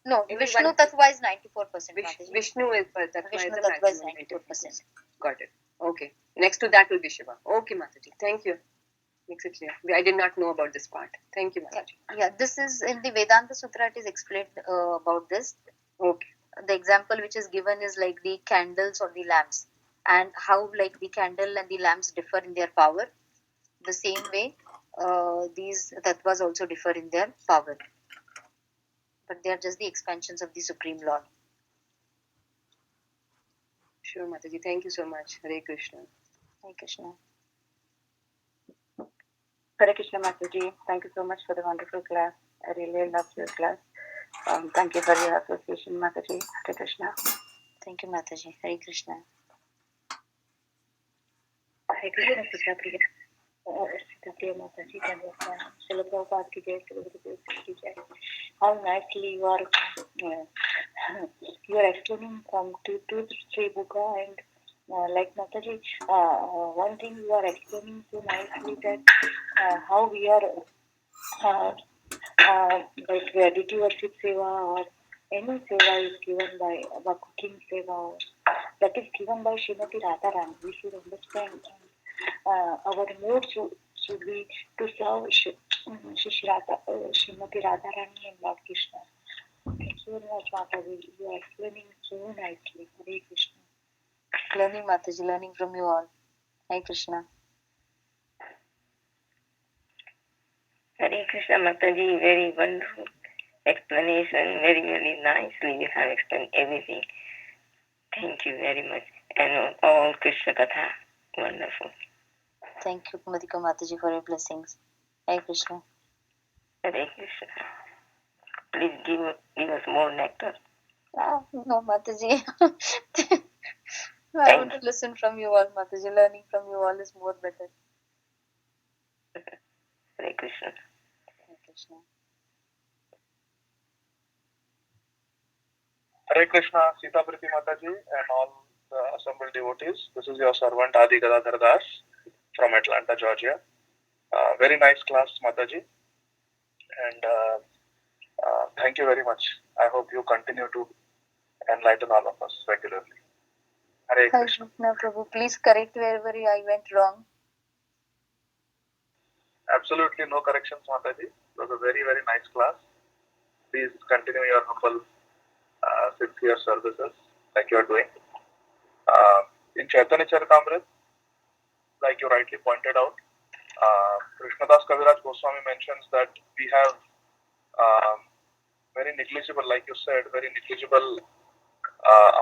Speaker 2: No, Vishnu Tattva is 94%.
Speaker 4: Vishnu is the maximum
Speaker 2: 94%.
Speaker 4: Got it. Okay. Next to that will be Shiva. Okay, Mataji. Thank you. Makes it clear. I did not know about this part. Thank you, Mataji.
Speaker 2: Yeah, this is in the Vedanta Sutra. It is explained about this.
Speaker 4: Okay.
Speaker 2: The example which is given is like the candles or the lamps, and how like the candle and the lamps differ in their power. The same way, these tattvas also differ in their power, but they are just the expansions of the Supreme Lord.
Speaker 4: Sure, Mataji. Thank you so much. Hare Krishna.
Speaker 2: Hare Krishna.
Speaker 5: Hare Krishna, Mataji. Thank you so much for the wonderful class. I really loved your class. Thank you for your association, Mataji. Hare Krishna.
Speaker 2: Thank you, Mataji. Hare Krishna.
Speaker 5: Hare Krishna, Sita Priya. Sita Priya Mataji. Srila Prabhupada ki jai, Srila Prabhupada ki jai. How nicely you are explaining from two to three buka, and like Mataji, one thing you are explaining so nicely that how we are like deity worship seva or any seva is given by cooking seva that is given by Srimati Radharan. We should understand our mood should be to serve Srimati Radharani and Lord Krishna. Thank you very much, Mataji. You are explaining so nicely. Hare Krishna.
Speaker 2: Learning, Mataji, learning from you all. Hare Krishna.
Speaker 6: Hare Krishna Mataji, very wonderful explanation, very, very nicely you have explained everything. Thank you very much. And all Krishna Katha, wonderful.
Speaker 2: Thank you, Madhika Mataji, for your blessings. Hare Krishna.
Speaker 6: Hare Krishna. Please give us more nectar.
Speaker 2: No, Mataji. I want to listen from you all, Mataji. Learning from you all is more better.
Speaker 6: Hare Krishna.
Speaker 2: Hare Krishna.
Speaker 7: Hare Krishna, Sita, Priti, Mataji, and all the assembled devotees. This is your servant Adi Gadadhar Das from Atlanta, Georgia. Very nice class, Mataji. And thank you very much. I hope you continue to enlighten all of us regularly. Hare Krishna.
Speaker 2: Krishna, Prabhu, please correct wherever I went wrong.
Speaker 7: Absolutely no corrections, Mataji. It was a very, very nice class. Please continue your humble, sincere services like you are doing. In Chaitanya Charitamrita, like you rightly pointed out, Krishnadas Kaviraj Goswami mentions that we have very negligible, like you said, very negligible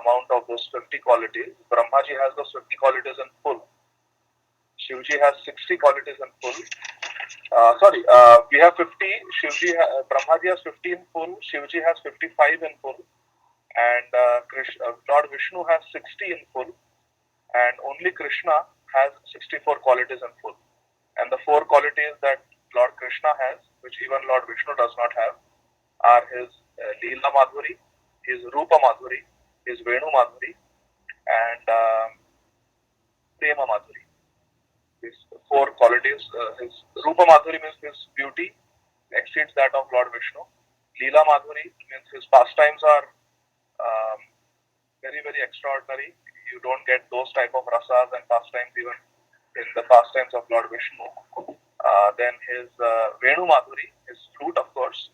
Speaker 7: amount of those 50 qualities. Brahmaji has those 50 qualities in full. Shivji has 60 qualities in full. We have 50. Brahmaji has 50 in full. Shivji has 55 in full. And Lord Vishnu has 60 in full. And only Krishna has 64 qualities in full. And the 4 qualities that Lord Krishna has, which even Lord Vishnu does not have, are his Leela Madhuri, his Rupa Madhuri, his Venu Madhuri, and Prema Madhuri. These 4 qualities. His Rupa Madhuri means his beauty exceeds that of Lord Vishnu. Leela Madhuri means his pastimes are very, very extraordinary. You don't get those type of rasas and pastimes even in the pastimes of Lord Vishnu. Then his Venu Madhuri, his flute, of course,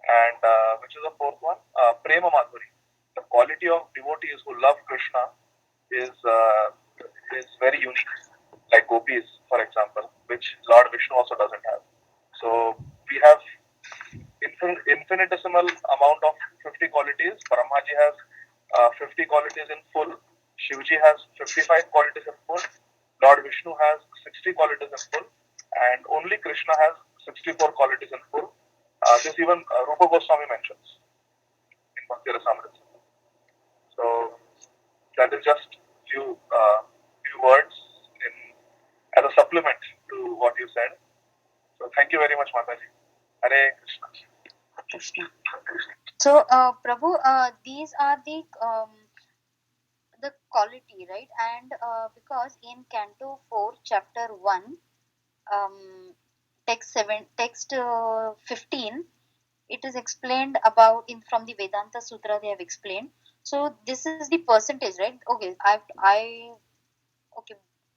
Speaker 7: and which is the 4th one, Prema Madhuri. The quality of devotees who love Krishna is very unique, like gopis, for example, which Lord Vishnu also doesn't have. So we have infinitesimal amount of 50 qualities. Brahmaji has 50 qualities in full. Shivji has 55 qualities in full. Lord Vishnu has 60 qualities in full. And only Krishna has 64 qualities in full. This even Rupa Goswami mentions in Bhakti Rasamrita. So that is just few words as a supplement to what you said. So thank you very much, Mataji. Hare Krishna.
Speaker 2: Krishna. So, Prabhu, these are the quality, right? And because in Canto 4, Chapter 1, text 15, it is explained about from the Vedanta Sutra. They have explained. So this is the percentage, right? Okay,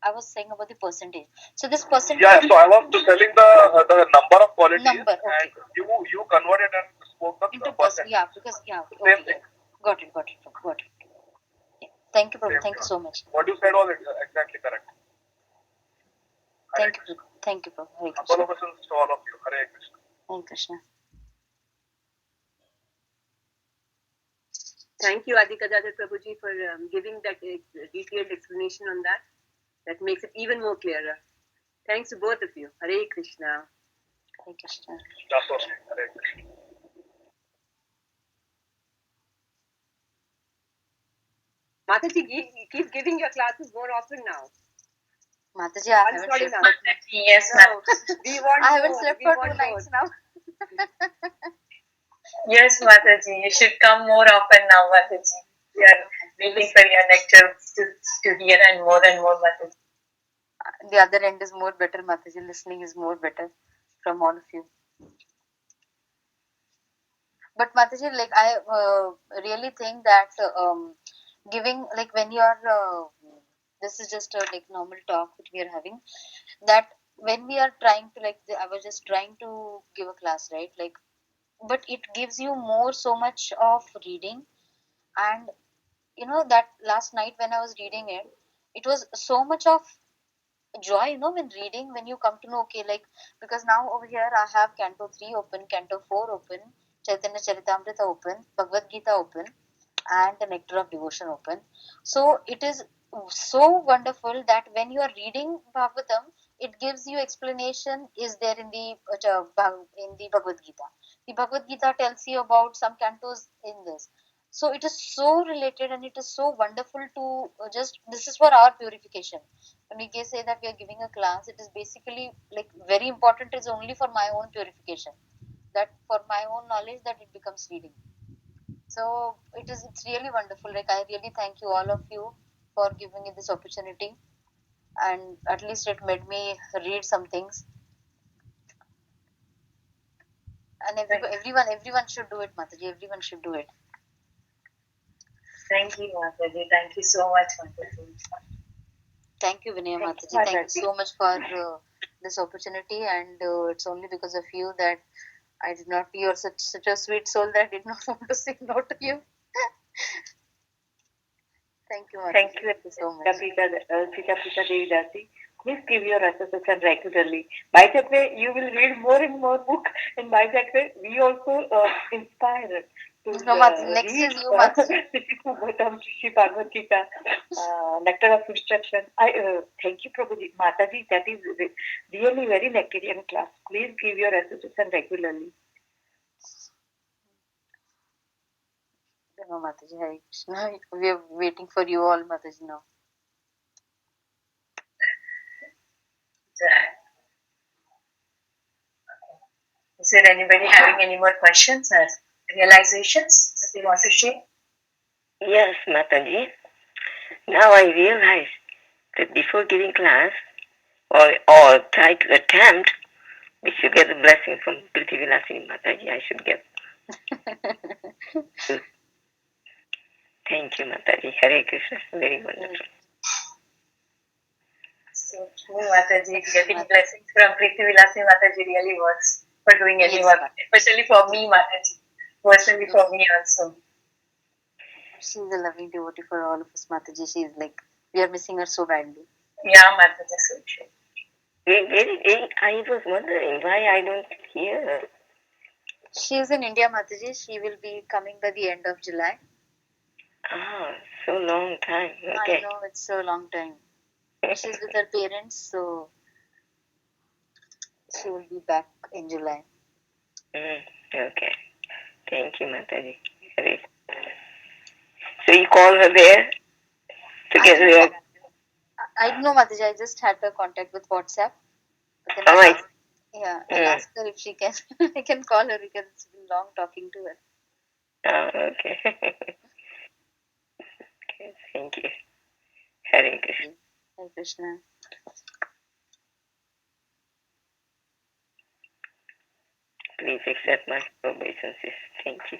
Speaker 2: I was saying about the percentage. So this percentage.
Speaker 7: Yeah, so I was telling the number of qualities,
Speaker 2: okay.
Speaker 7: And you converted and spoke the
Speaker 2: into
Speaker 7: percent.
Speaker 2: Yeah, because okay,
Speaker 7: thing.
Speaker 2: Got it. Yeah. Thank you, Prabhu. Thank you so much.
Speaker 7: What you said was exactly correct.
Speaker 2: Thank you, Prabhu. Hare Krishna.
Speaker 7: Humble obeisance to all of you. Hare Krishna.
Speaker 2: Hare Krishna.
Speaker 4: Thank you, Adi Gadadhar Prabhuji, for giving that detailed explanation on that. That makes it even more clearer. Thanks to both of you. Hare Krishna.
Speaker 2: Hare Krishna.
Speaker 7: Hare Krishna.
Speaker 4: Mataji, keep giving your classes more often now.
Speaker 2: Mataji, I haven't slept for
Speaker 3: Yes,
Speaker 4: no, we want
Speaker 2: I haven't
Speaker 4: more.
Speaker 2: slept
Speaker 4: We
Speaker 2: for
Speaker 4: want
Speaker 2: 2 nights now.
Speaker 3: Yes, Mataji, you should come more often now, Mataji. We are waiting for your lecture to hear and more, Mataji.
Speaker 2: The other end is more better, Mataji. Listening is more better from all of you. But Mataji, like I really think that giving, like when you are, this is just a like normal talk that we are having, that when we are trying to I was just trying to give a class, right? But it gives you more so much of reading. And that last night when I was reading it, it was so much of joy, when reading, when you come to know, okay, because now over here I have Canto 3 open, Canto 4 open, Chaitanya Charitamrita open, Bhagavad Gita open, and the Nectar of Devotion open. So it is so wonderful that when you are reading Bhagavatam, it gives you explanation is there in the Bhagavad Gita. The Bhagavad Gita tells you about some cantos in this. So it is so related, and it is so wonderful to just, this is for our purification. When we say that we are giving a class, it is basically very important is only for my own purification, that for my own knowledge, that it becomes reading. So it's really wonderful. I really thank you, all of you, for giving me this opportunity, and at least it made me read some things. And everyone should do it, Mataji. Everyone should do it.
Speaker 3: Thank you, Mataji. Thank you so much, Mataji.
Speaker 2: Thank you, Vinaya Mataji. Thank you so much for this opportunity, and it's only because of you that I did not. You are such a sweet soul that I did not want to say no to you. Thank you, Mataji.
Speaker 5: Thank you
Speaker 2: so much.
Speaker 5: Sita Prita Devi Dasi. Please give your association regularly. By that way, you will read more and more books, and by that way, we also inspire to
Speaker 2: next
Speaker 5: read
Speaker 2: is you, Mataji.
Speaker 5: Bhagavatam, Sri Bhagavad Gita, Nectar of Instruction. I thank you, Prabhuji. Mataji, that is really very nectarian class. Please give your association regularly.
Speaker 2: No, Mataji, Hare Krishna. We are waiting for you all, Mataji, now.
Speaker 3: Is there anybody having any more questions or realizations that they want to share?
Speaker 6: Yes, Mataji. Now I realize that before giving class, or try to attempt, we should get a blessing from Priti Vilasini Mataji. I should get. Thank you, Mataji. Hare Krishna. Very wonderful.
Speaker 3: So, Mataji, getting blessings from Priti Vilasini Mataji really works for doing any work, especially for me, Mataji. Personally, for me also.
Speaker 2: She's a loving devotee for all of us, Mataji. She's we are missing her so badly.
Speaker 3: Yeah, Mataji, so true.
Speaker 6: I was wondering why I don't hear her.
Speaker 2: She is in India, Mataji. She will be coming by the end of July.
Speaker 6: Ah, so long time. Okay.
Speaker 2: I know, it's so long time. She's with her parents, so she will be back in July.
Speaker 6: Okay. Thank you, Mataji. So you call her there together?
Speaker 2: I don't know, Mataji. I just had her contact with WhatsApp. But then I'll ask her if she can. I can call her because it's been long talking to her.
Speaker 6: Oh, okay. Okay, thank you. Hare Krishna.
Speaker 2: Hare Krishna.
Speaker 6: Please accept my obeisances. Thank you.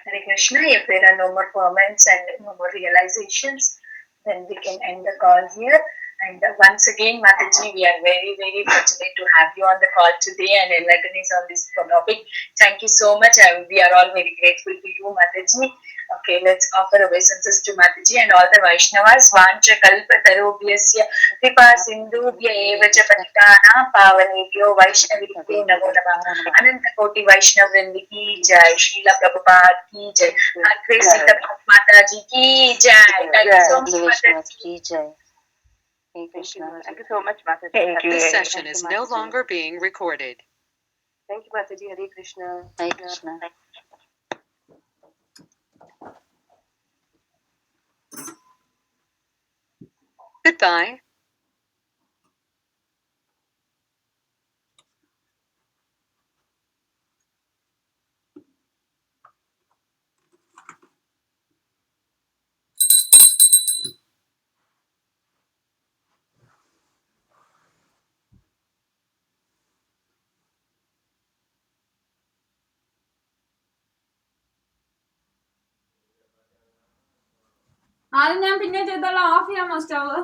Speaker 3: Hare Krishna. If there are no more comments and no more realizations, then we can end the call here. And once again, Mataji, we are very, very fortunate to have you on the call today and enlighten us on this topic. Thank you so much. We are all very grateful to you, Mataji. Okay, let's offer obeisances to Mataji and all the Vaishnavas. Vancha kalpa tarobhyasya kripa sindhubhya eva cha patitanam pavanebhyo Vaishnavibhyo namo namah. Ananta koti Vaishnav Vrindi ki jai. Srila Prabhupada ki jai. Akre Sita Mataji ki jai. Thank you so much, Mataji.
Speaker 2: Krishna.
Speaker 4: Thank you so much, Mataji.
Speaker 6: Thank you.
Speaker 8: This session is no longer being recorded.
Speaker 4: Thank you, Mataji. Hare Krishna.
Speaker 2: Hare Krishna.
Speaker 8: Goodbye.
Speaker 9: ആദ്യം ഞാൻ പിന്നെ ചെയ്തോളാം. Of ചെയ്യാമോ stove?